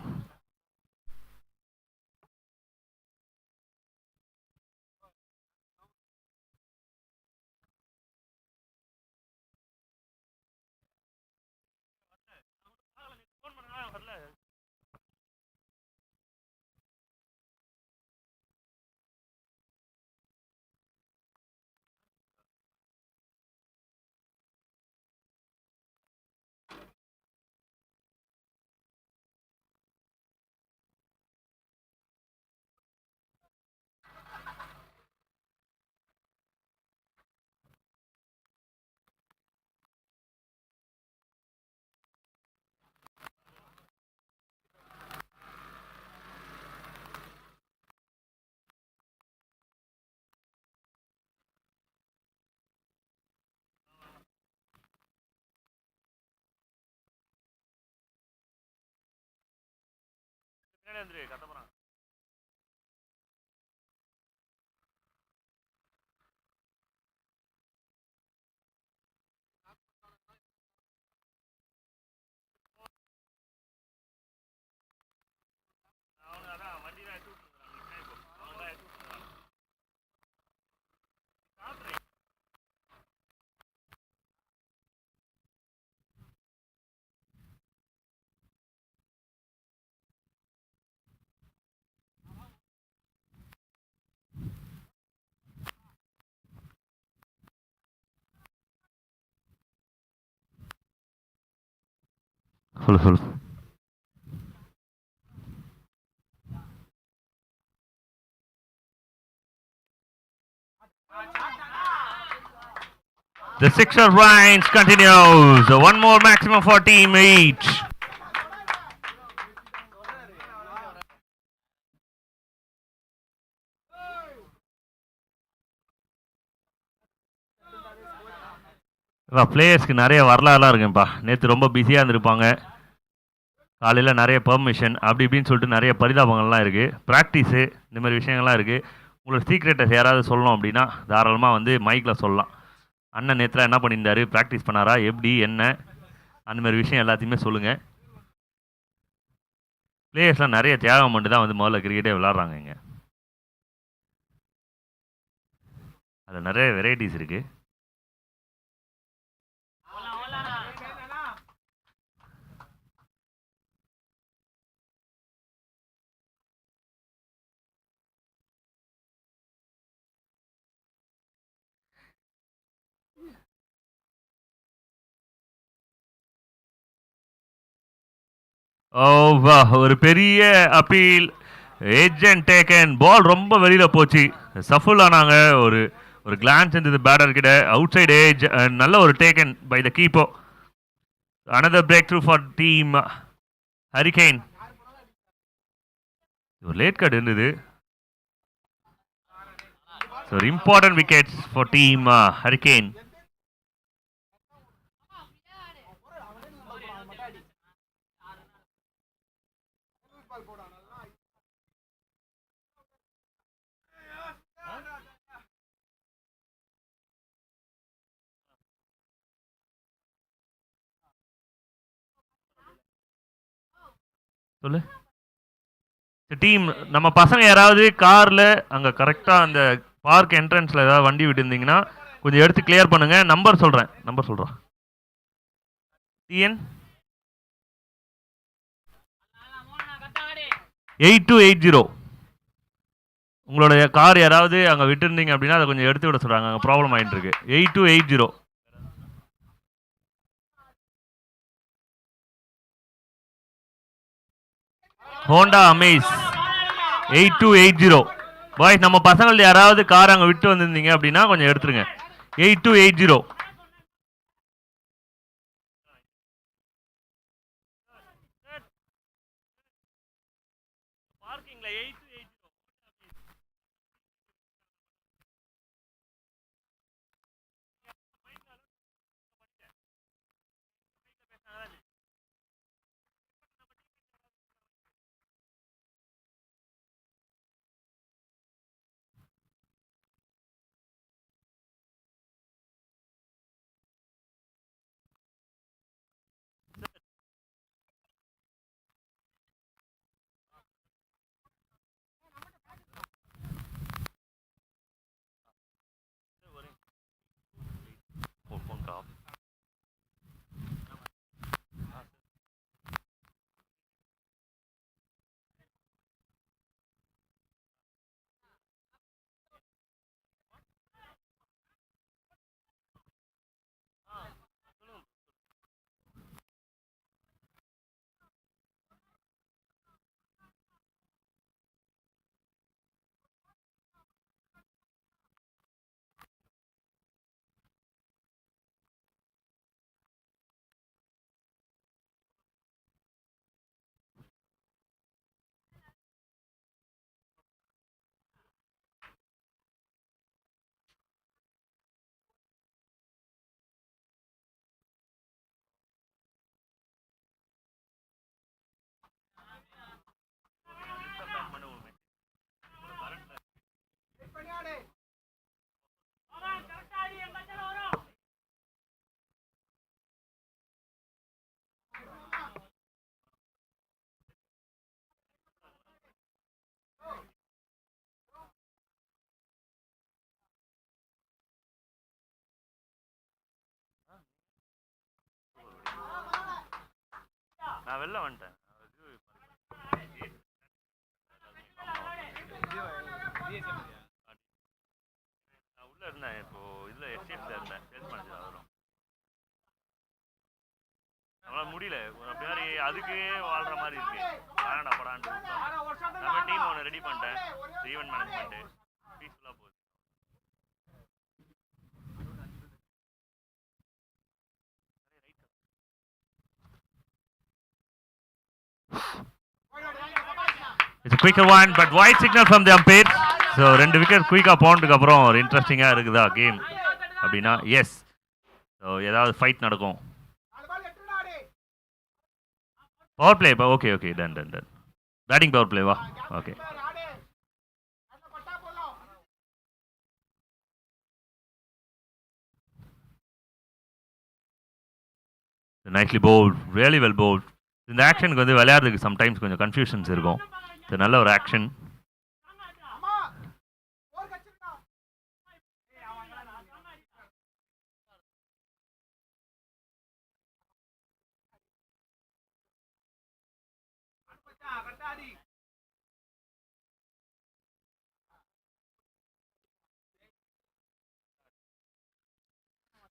சொல்லு சொல்லு. The Sixer Bryants continues. One more maximum for team each. பிளேயர்ஸ்க்கு நிறைய வரலாறுலாம் இருக்குப்பா. நேற்று ரொம்ப பிஸியாக இருந்திருப்பாங்க. காலையில் நிறைய பெர்மிஷன் அப்படி இப்படின்னு சொல்லிட்டு நிறைய பரிதாபங்கள்லாம் இருக்குது. ப்ராக்டிஸு இந்த மாதிரி விஷயங்கள்லாம் இருக்குது. உங்களோட சீக்ரெட்டை யாராவது சொல்லணும் அப்படின்னா தாராளமாக வந்து மைக்கில் சொல்லலாம். அண்ணன் நேற்றுல என்ன பண்ணியிருந்தாரு, ப்ராக்டிஸ் பண்ணாரா, எப்படி என்ன, அந்த மாதிரி விஷயம் எல்லாத்தையுமே சொல்லுங்கள். பிளேயர்ஸ்லாம் நிறைய தியாகம் பண்ணிட்டு தான் வந்து முதல்ல கிரிக்கெட்டே விளாட்றாங்க. இங்கே அதில் நிறைய வெரைட்டிஸ் இருக்குது. ஒரு பெரிய அப்பீல். Agent taken. பால் ரொம்ப வெளியில் போச்சு. சஃபுல் ஆனாங்க. ஒரு ஒரு கிளான்ஸ் இருந்தது பேட்டர் கிட்ட. Outside edge. நல்ல ஒரு taken by the keeper. another breakthrough for team Hurricane. ஒரு லேட் கார்டு இருந்தது. So important wickets for team Hurricane. சொல்லு. டீம் நம்ம பசங்க யாராவது காரில் அங்கே கரெக்டாக அந்த பார்க் என்ட்ரன்ஸில் ஏதாவது வண்டி விட்டுருந்தீங்கன்னா கொஞ்சம் எடுத்து கிளியர் பண்ணுங்க. நம்பர் சொல்கிறேன். டிஎன் 8280. உங்களோட கார் யாராவது அங்கே விட்டுருந்தீங்க அப்படின்னா அதை கொஞ்சம் எடுத்து விட சொல்கிறாங்க. அங்கே ப்ராப்ளம் ஆகிட்டு இருக்கு. 8280. Honda Amaze 8280. பாய்ஸ் நம்ம பசங்கள் யாராவது கார் அங்கே விட்டு வந்திருந்தீங்க அப்படின்னா கொஞ்சம் எடுத்துருங்க. 8280. நான் வெளில வந்துட்டேன். நான் உள்ள இருந்தேன். இப்போ இதுல எஸ்டிஎஃப்ல இருந்தேன். சேல்ஸ் மேனேஜர் வரும். முடியல அப்படியே அதுக்கே வாழ்ற மாதிரி இருக்கு. வேணாண்டா படான்ட்டு நம்ம டீம் ஒன்று ரெடி பண்ணிட்டேன். ஈவென்ட் மேனேஜ்மெண்ட்டு பீஸ்ஃபுல்லாக போகுது. It's a quicker one, but wide signal from the umpires. So, 2 wicket குயிக்காக போனதுக்கு அப்புறம் ஒரு இன்ட்ரெஸ்டிங்காக இருக்குதா கேம் அப்படின்னா எஸ். ஸோ ஏதாவது ஃபைட் நடக்கும். Power play okay okay done done done. Batting power பிளேவா okay. Nicely bowled, really well bowled. இந்த ஆக்ஷனுக்கு வந்து விளையாடுறதுக்கு சம்டைம்ஸ் கொஞ்சம் கன்ஃபியூஷன்ஸ் இருக்கும். இது நல்ல ஒரு ஆக்ஷன்.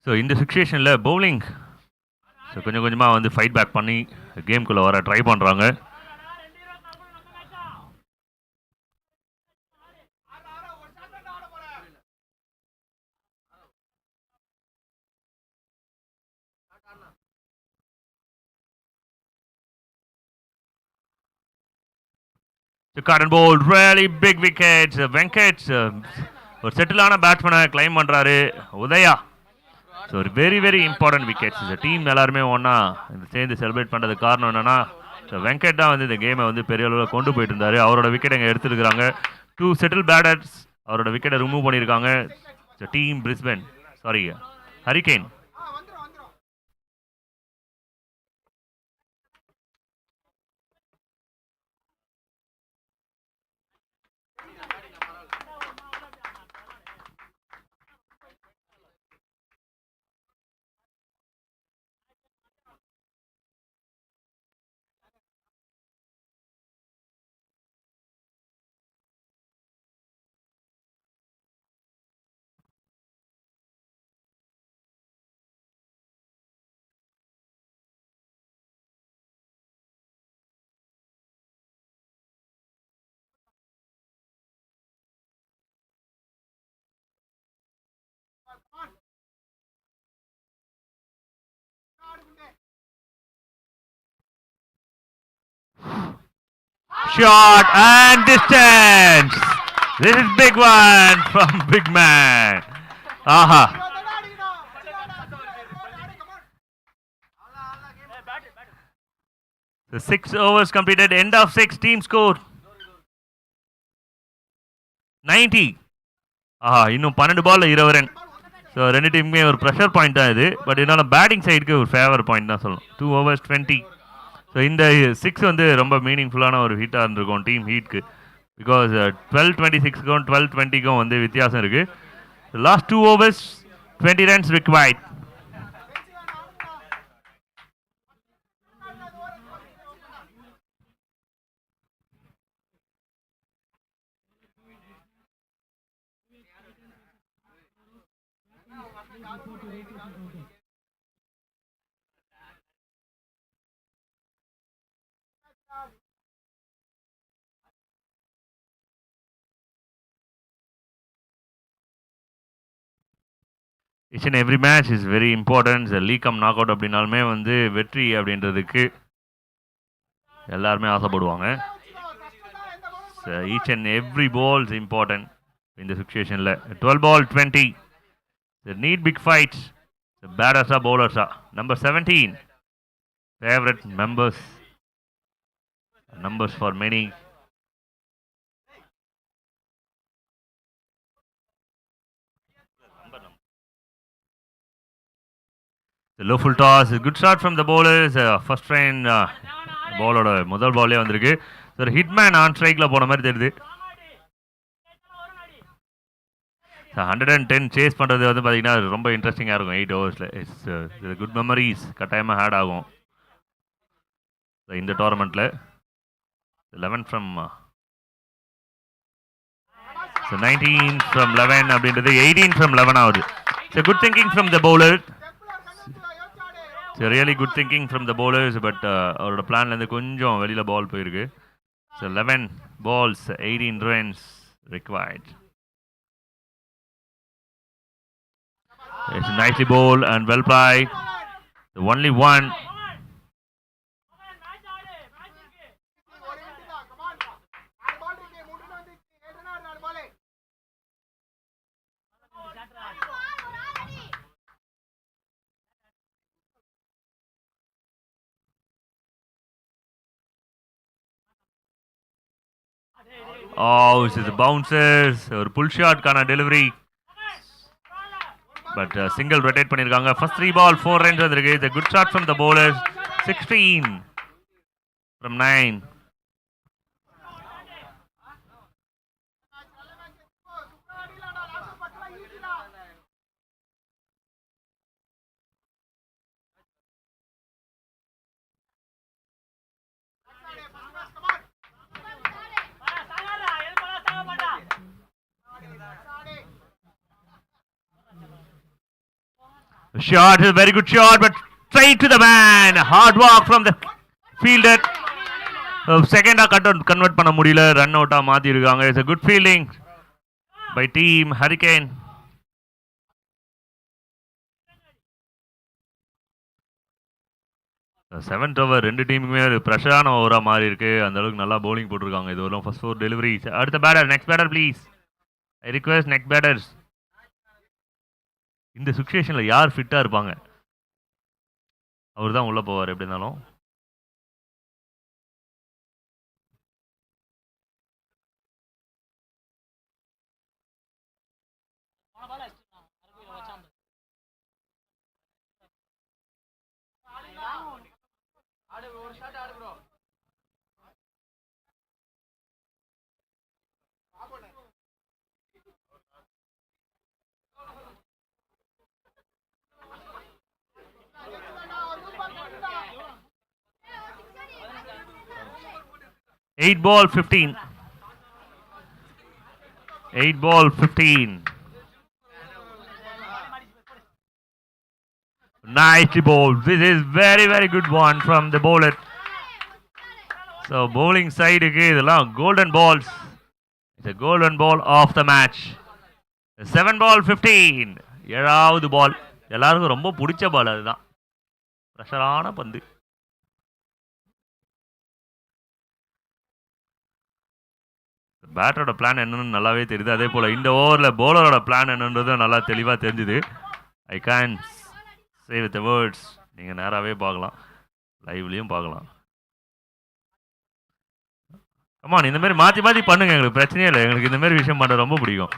ஸோ இந்த சிச்சுவேஷனில் பவுலிங் ஸோ கொஞ்சம் கொஞ்சமாக வந்து ஃபைட் பேக் பண்ணி கேம்குள்ளே வர ட்ரை பண்ணுறாங்க. Cotton bowled, really big wickets. Venkat ஒரு செட்டிலான பேட்ஸ்மேனை கிளைம் பண்ணுறாரு உதயா. ஸோ ஒரு வெரி வெரி இம்பார்ட்டன்ட் விக்கெட்ஸ். இந்த டீம் எல்லாருமே ஒன்றா இந்த சேர்ந்து செலிப்ரேட் பண்ணுறது காரணம் என்னென்னா ஸோ வெங்கட் தான் வந்து இந்த கேமை வந்து பெரிய அளவில் கொண்டு போயிட்டு இருந்தார். அவரோட விக்கெட் இங்கே எடுத்துருக்காங்க. 2 செட்டில் பேட்டர்ஸ் அவரோட விக்கெட்டை ரிமூவ் பண்ணியிருக்காங்க. So team Brisbane hurricane. Shot and distance. This is big one from big man. Aha. The 6 overs completed. End of 6. Team score 90. ஆஹா இன்னும் 12 பால்ல 20 ரன். ஸோ 2 டீமுமே ஒரு ப்ரெஷர் பாயிண்ட் தான் இது. பட் இருந்தாலும் பேட்டிங் சைடுக்கு ஒரு ஃபேவர் பாயிண்ட் தான் சொல்லணும். 2 overs 20. ஸோ இந்த 6 வந்து ரொம்ப மீனிங்ஃபுல்லான ஒரு ஹீட்டாக இருந்திருக்கும் டீம் ஹீட்க்கு. பிகாஸ் 12-26க்கும் 12-20க்கும் வந்து வித்தியாசம் இருக்குது. Last 2 overs 20 runs required. Each and every match is very important. League cum knock out அப்படின்னாலுமே வந்து வெற்றி அப்படின்றதுக்கு எல்லாருமே ஆசைப்படுவாங்க. Each and every ball is important இந்த சிச்சுவேஷனில். 12 ball 20. Need big fights. பேட்டர்ஸா பவுலர்ஸா? Number 17 favourite numbers for many. The low full toss, good start from the bowlers. First train bowler முதல் பால்லே வந்திருக்கு. ஒரு ஹிட்மேன் ஆன் ஸ்ட்ரைக்ல போன மாதிரி தெரியுது. 110 சேஸ் பண்ணுறது வந்து பார்த்தீங்கன்னா ரொம்ப இன்ட்ரெஸ்டிங்காக இருக்கும் 8 ஓவர்ஸில். இட்ஸ் குட் மெமரிஸ் கட்டாயமாக ஆட் ஆகும் இந்த டோர்னமெண்ட்டில். 11 from 19 from 11 அப்படின்றது 18 from 11 ஆகுது. Good thinking from the bowler. Really good thinking from the bowlers, but அவரோட பிளான்லேருந்து கொஞ்சம் வெளியில் பால் போயிருக்கு. So 11 balls 18 runs required. It's nicely bowled and well played. The only one. Oh, this is a bouncers or pull shot kind of delivery. But single rotate பண்ணிருக்காங்க. First 3 ball 4 runs வந்திருக்கு. It's a good shot from the bowlers. 16 from 9. The shot is a very good shot, but straight to the man. Hard work from the fielder. Second convert பண்ண முடியல, run அவுட்டா மாத்தி இருக்காங்க. It's a good fielding by team Hurricane. Seventh over ரெண்டு டீமுக்குமே ஒரு ப்ரெஷரான ஓவராக மாறி இருக்கு. அந்த அளவுக்கு நல்லா பவுலிங் போட்டிருக்காங்க. இது வரலாம் ஃபர்ஸ்ட் 4 டெலிவரிஸ். அடுத்த batter, next batter please. I request next batters. இந்த சுச்சுவேஷனில் யார் ஃபிட்டாக இருப்பாங்க அவர் தான் உள்ளே போவார் எப்படி இருந்தாலும். Eight ball 15. 8 ball 15. Nice ball. This is very good one from the bowler. So bowling side இதெல்லாம் golden balls. It's a golden ball of the match. 7 ball 15. ஏழாவது பால். எல்லாருக்கும் ரொம்ப பிடிச்ச பால் அதுதான். பிரஷரான பந்து. பேட்டரோட பிளான் என்னன்னு நல்லாவே தெரியுது. அதே போல் இந்த ஓவரில் பவுலரோட பிளான் என்னன்றதும் நல்லா தெளிவாக தெரிஞ்சுது. I can say with the words. நீங்கள் நேராகவே பார்க்கலாம், லைவ்லேயும் பார்க்கலாம். கமான், இந்த மாதிரி மாற்றி மாற்றி பண்ணுங்க, எங்களுக்கு பிரச்சனையே இல்லை. எங்களுக்கு இந்த மாதிரி விஷயம் பண்ண ரொம்ப பிடிக்கும்.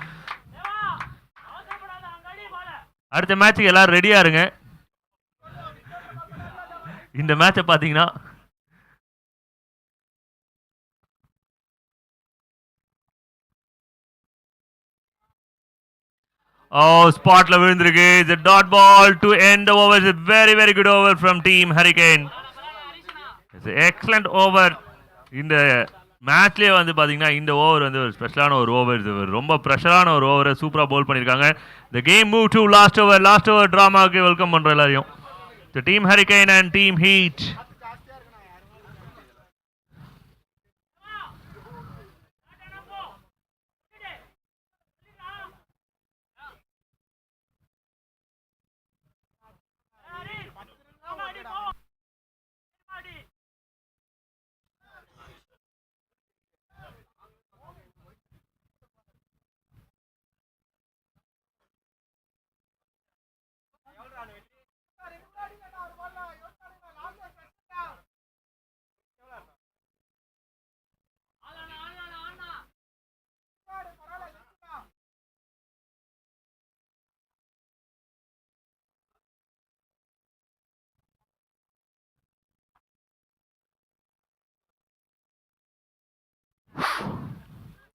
அடுத்த மேட்சுக்கு எல்லாரும் ரெடியாக இருங்க. இந்த மேட்சை பார்த்தீங்கன்னா ஸ்பாட்ல விழுந்திருக்கு. It's a dot ball to end the over. It's a very good over from team Hurricane. It's an excellent over. இந்த மேட்ச்லேயே வந்து பார்த்தீங்கன்னா இந்த ஓவர் வந்து ஒரு ஸ்பெஷலான ஒரு ஓவர். இது ரொம்ப ப்ரெஷரான ஒரு ஓவரை சூப்பராக பவுல் பண்ணியிருக்காங்க. The game moved to last over ட்ராமாவுக்கு வெல்கம் பண்ணுறோம் எல்லாரையும். The team Hurricane and team Heat.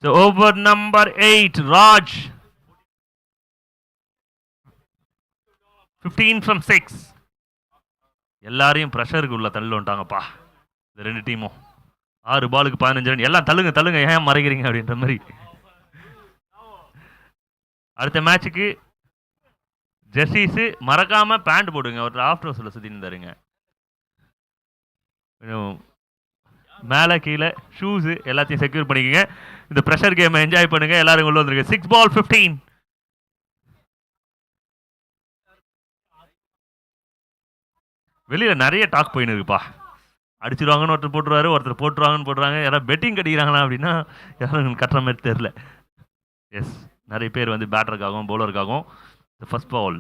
So over number 8, Raj. 15 from 6. எல்லாரையும் ப்ரெஷருக்கு உள்ள தள்ளி வந்துட்டாங்கப்பா இந்த ரெண்டு டீமும். 6 பாலுக்கு 15 ரன். எல்லாம் தள்ளுங்க ஏன் மறைக்கிறீங்க அப்படின்ற மாதிரி. அடுத்த மேட்சுக்கு ஜெர்சிஸு மறக்காமல் பேண்ட் போடுங்க. ஒரு ஆஃப்டர் ஹவுஸில் சுற்றின்னு தருங்க. மேலே கீழே ஷூஸு எல்லாத்தையும் செக்யூர் பண்ணிக்கோங்க. இந்த ப்ரெஷர் கேமை என்ஜாய் பண்ணுங்கள். எல்லாரும் உள்ள வந்துருக்கு. 6 ball 15. வெளியில் நிறைய டாக் போயின்னு இருக்குப்பா. அடிச்சிருவாங்கன்னு ஒருத்தர் போட்டுருவாரு, ஒருத்தர் போட்டுருவாங்கன்னு போட்டுருவாங்க. யாராவது பெட்டிங் கட்டிக்கிறாங்களா அப்படின்னா யாரும் கட்டுற மாதிரி தெரில. எஸ், நிறைய பேர் வந்து பேட்டருக்காகவும் பவுலருக்காகவும். ஃபர்ஸ்ட் பால்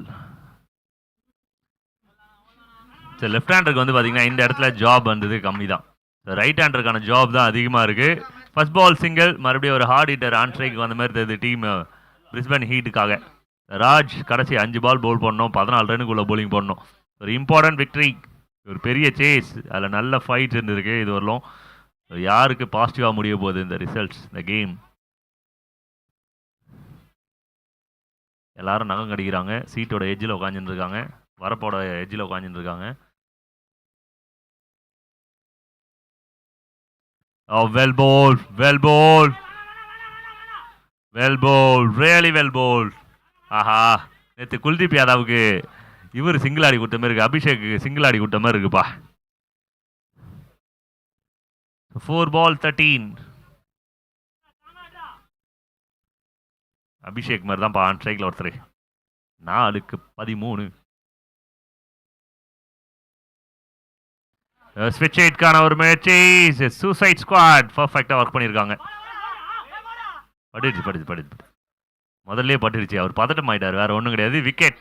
சரி, லெஃப்ட் ஹேண்டருக்கு வந்து பார்த்தீங்கன்னா இந்த இடத்துல ஜாப் வந்தது கம்மி தான். ரைட் ஹேண்டருக்கான ஜாப் தான் அதிகமாக இருக்குது. ஃபர்ஸ்ட் பால் சிங்கிள், மறுபடியும் ஒரு ஹார்ட் ஹிட்டர் ஆன் ஸ்ட்ரைக்கு வந்த மாதிரி தெரியுது டீம் பிரிஸ்பன் ஹீட்டுக்காக. ராஜ் கடைசி 5 பால் பவுல் பண்ணோம், 14 ரனுக்குள்ளே பவுலிங் பண்ணோம். ஒரு இம்பார்ட்டன்ட் விக்ட்ரி, ஒரு பெரிய சேஸ், அதில் நல்ல ஃபைட்ஸ் இருந்திருக்கு. இது வரலாம் யாருக்கு பாசிட்டிவாக முடிய போகுது இந்த ரிசல்ட்ஸ், இந்த கேம். எல்லாரும் நகம் கடிக்கிறாங்க, சீட்டோட எஜ்ஜில் உட்காந்துட்டு இருக்காங்க, வரப்போட எஜ்ஜில் உட்காந்துட்டு இருக்காங்க. Well bowled, well bowled, well bowled, really well bowled. ஆஹா, நேற்று குல்தீப் யாதவுக்கு இவர் சிங்கிள் ஆடி கொடுத்த மாதிரி இருக்கு, அபிஷேக் சிங்கிள் ஆடி கொடுத்த மாதிரி இருக்குப்பா. 4 ball 13. அபிஷேக் மாதிரி தான் ஆன் ஸ்ட்ரைக்கில் ஒருத்தர். 4க்கு 13. ஸ்விட்ச் எயிட்கான ஒரு முயற்சி, சூசைட் ஸ்குவாட் பர்ஃபெக்டாக ஒர்க் பண்ணியிருக்காங்க. பட்டுச்சு முதல்ல பட்டுருச்சு. அவர் பதட்டம் ஆயிட்டார், வேற ஒன்றும் கிடையாது. Wicket.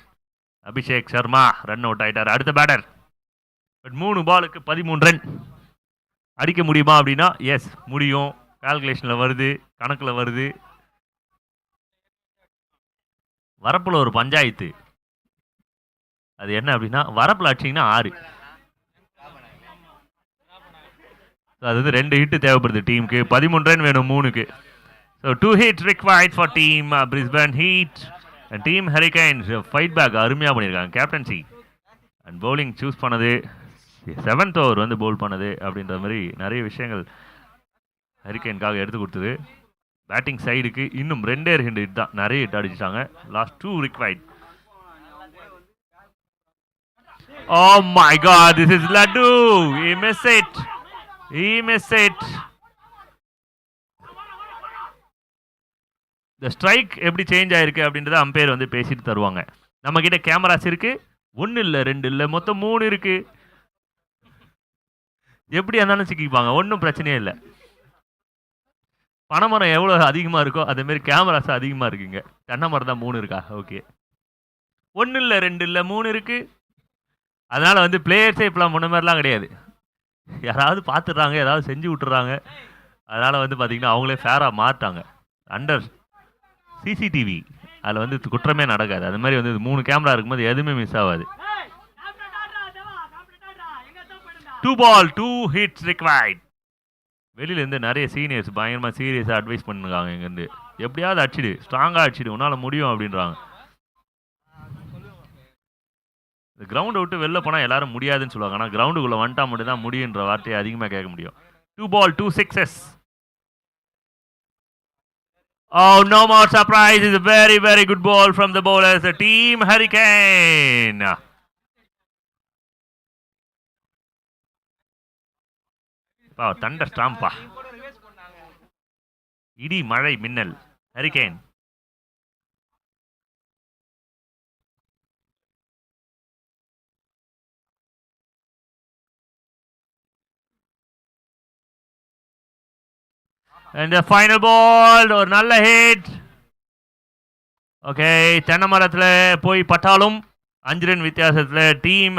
Abhishek Sharma run out ஆயிட்டார். அடுத்த பேட்டர். பட் 3 பாலுக்கு 13 ரன் அடிக்க முடியுமா அப்படின்னா எஸ் முடியும். கால்குலேஷனில் வருது, கணக்கில் வருது. வரப்பில் ஒரு பஞ்சாயத்து. அது என்ன அப்படின்னா வரப்பில் அடிச்சிங்கன்னா 6. அது வந்து 2 ஹிட்டு தேவைப்படுது டீமுக்கு. 13 ரன் வேணும் 3க்கு. So 2 hits required for team Brisbane Heat. and team Hurricanes fight back அருமையாக பண்ணியிருக்காங்க. கேப்டன்சி அண்ட் பவுலிங் சூஸ் பண்ணது, 7th ஓவர் வந்து பவுல் பண்ணது அப்படின்ற மாதிரி நிறைய விஷயங்கள் ஹரிகேனுக்காக எடுத்து கொடுத்தது. பேட்டிங் சைடுக்கு இன்னும் 2 ஹிட் தான், நிறைய ஹிட் அடிச்சிட்டாங்க. Last 2 required. Oh my god, this is Laddu. He missed it. இந்த ஸ்ட்ரைக் எப்படி சேஞ்ச் ஆயிருக்கு அப்படின்றத அம்பையர் வந்து பேசிட்டு தருவாங்க. நம்ம கிட்ட கேமராஸ் இருக்கு, 1 இல்லை 2 இல்லை மொத்தம் 3 இருக்கு. எப்படி இருந்தாலும் சிக்கிப்பாங்க, ஒன்றும் பிரச்சனையே இல்லை. பனைமரம் எவ்வளோ அதிகமாக இருக்கோ அதே மாதிரி கேமராஸ் அதிகமாக இருக்குங்க. தென்னை மரம் தான் 3 இருக்கா? ஓகே, 1 இல்லை 2 இல்லை 3 இருக்கு. அதனால வந்து பிளேயர்ஸே இப்பெல்லாம் முன்ன மாதிரிலாம் கிடையாது. யாராவது பார்த்துடுறாங்க, ஏதாவது செஞ்சு விட்டுறாங்க. அதனால் வந்து பார்த்திங்கன்னா அவங்களே ஃபேராக மாட்டாங்க. அண்டர் சிசிடிவி அதில் வந்து குற்றமே நடக்காது. அது மாதிரி வந்து 3 கேமரா இருக்கும்போது எதுவுமே மிஸ் ஆகாது. 2 ball 2 hits required. வெளியிலேருந்து நிறைய சீனியர்ஸ் பயங்கரமாக சீரியஸாக அட்வைஸ் பண்ணிருக்காங்க. இங்கேருந்து எப்படியாவது அடிச்சிடு, ஸ்ட்ராங்காக அடிச்சிடு, உன்னால் முடியும் அப்படின்றாங்க. இந்த கிரவுண்டை விட்டு வெளில போனால் எல்லாரும் முடியாதுன்னு சொல்லுவாங்க. ஆனால் கிரவுண்டுக்குள்ளே வந்துட்டா மட்டும் தான் முடியுன்ற வார்த்தையை அதிகமாக கேட்க முடியும். 2 ball 2 sixes. Oh, no more surprise. It's a very, very good ball from the bowlers. The team Hurricane. Thunder storm pa. இடி மழை மின்னல். Hurricane. And the final ball, ஒரு நல்ல ஹிட். ஓகே, தென்னை மரத்தில் போய் பட்டாலும் 5 ரன் வித்தியாசத்தில் டீம்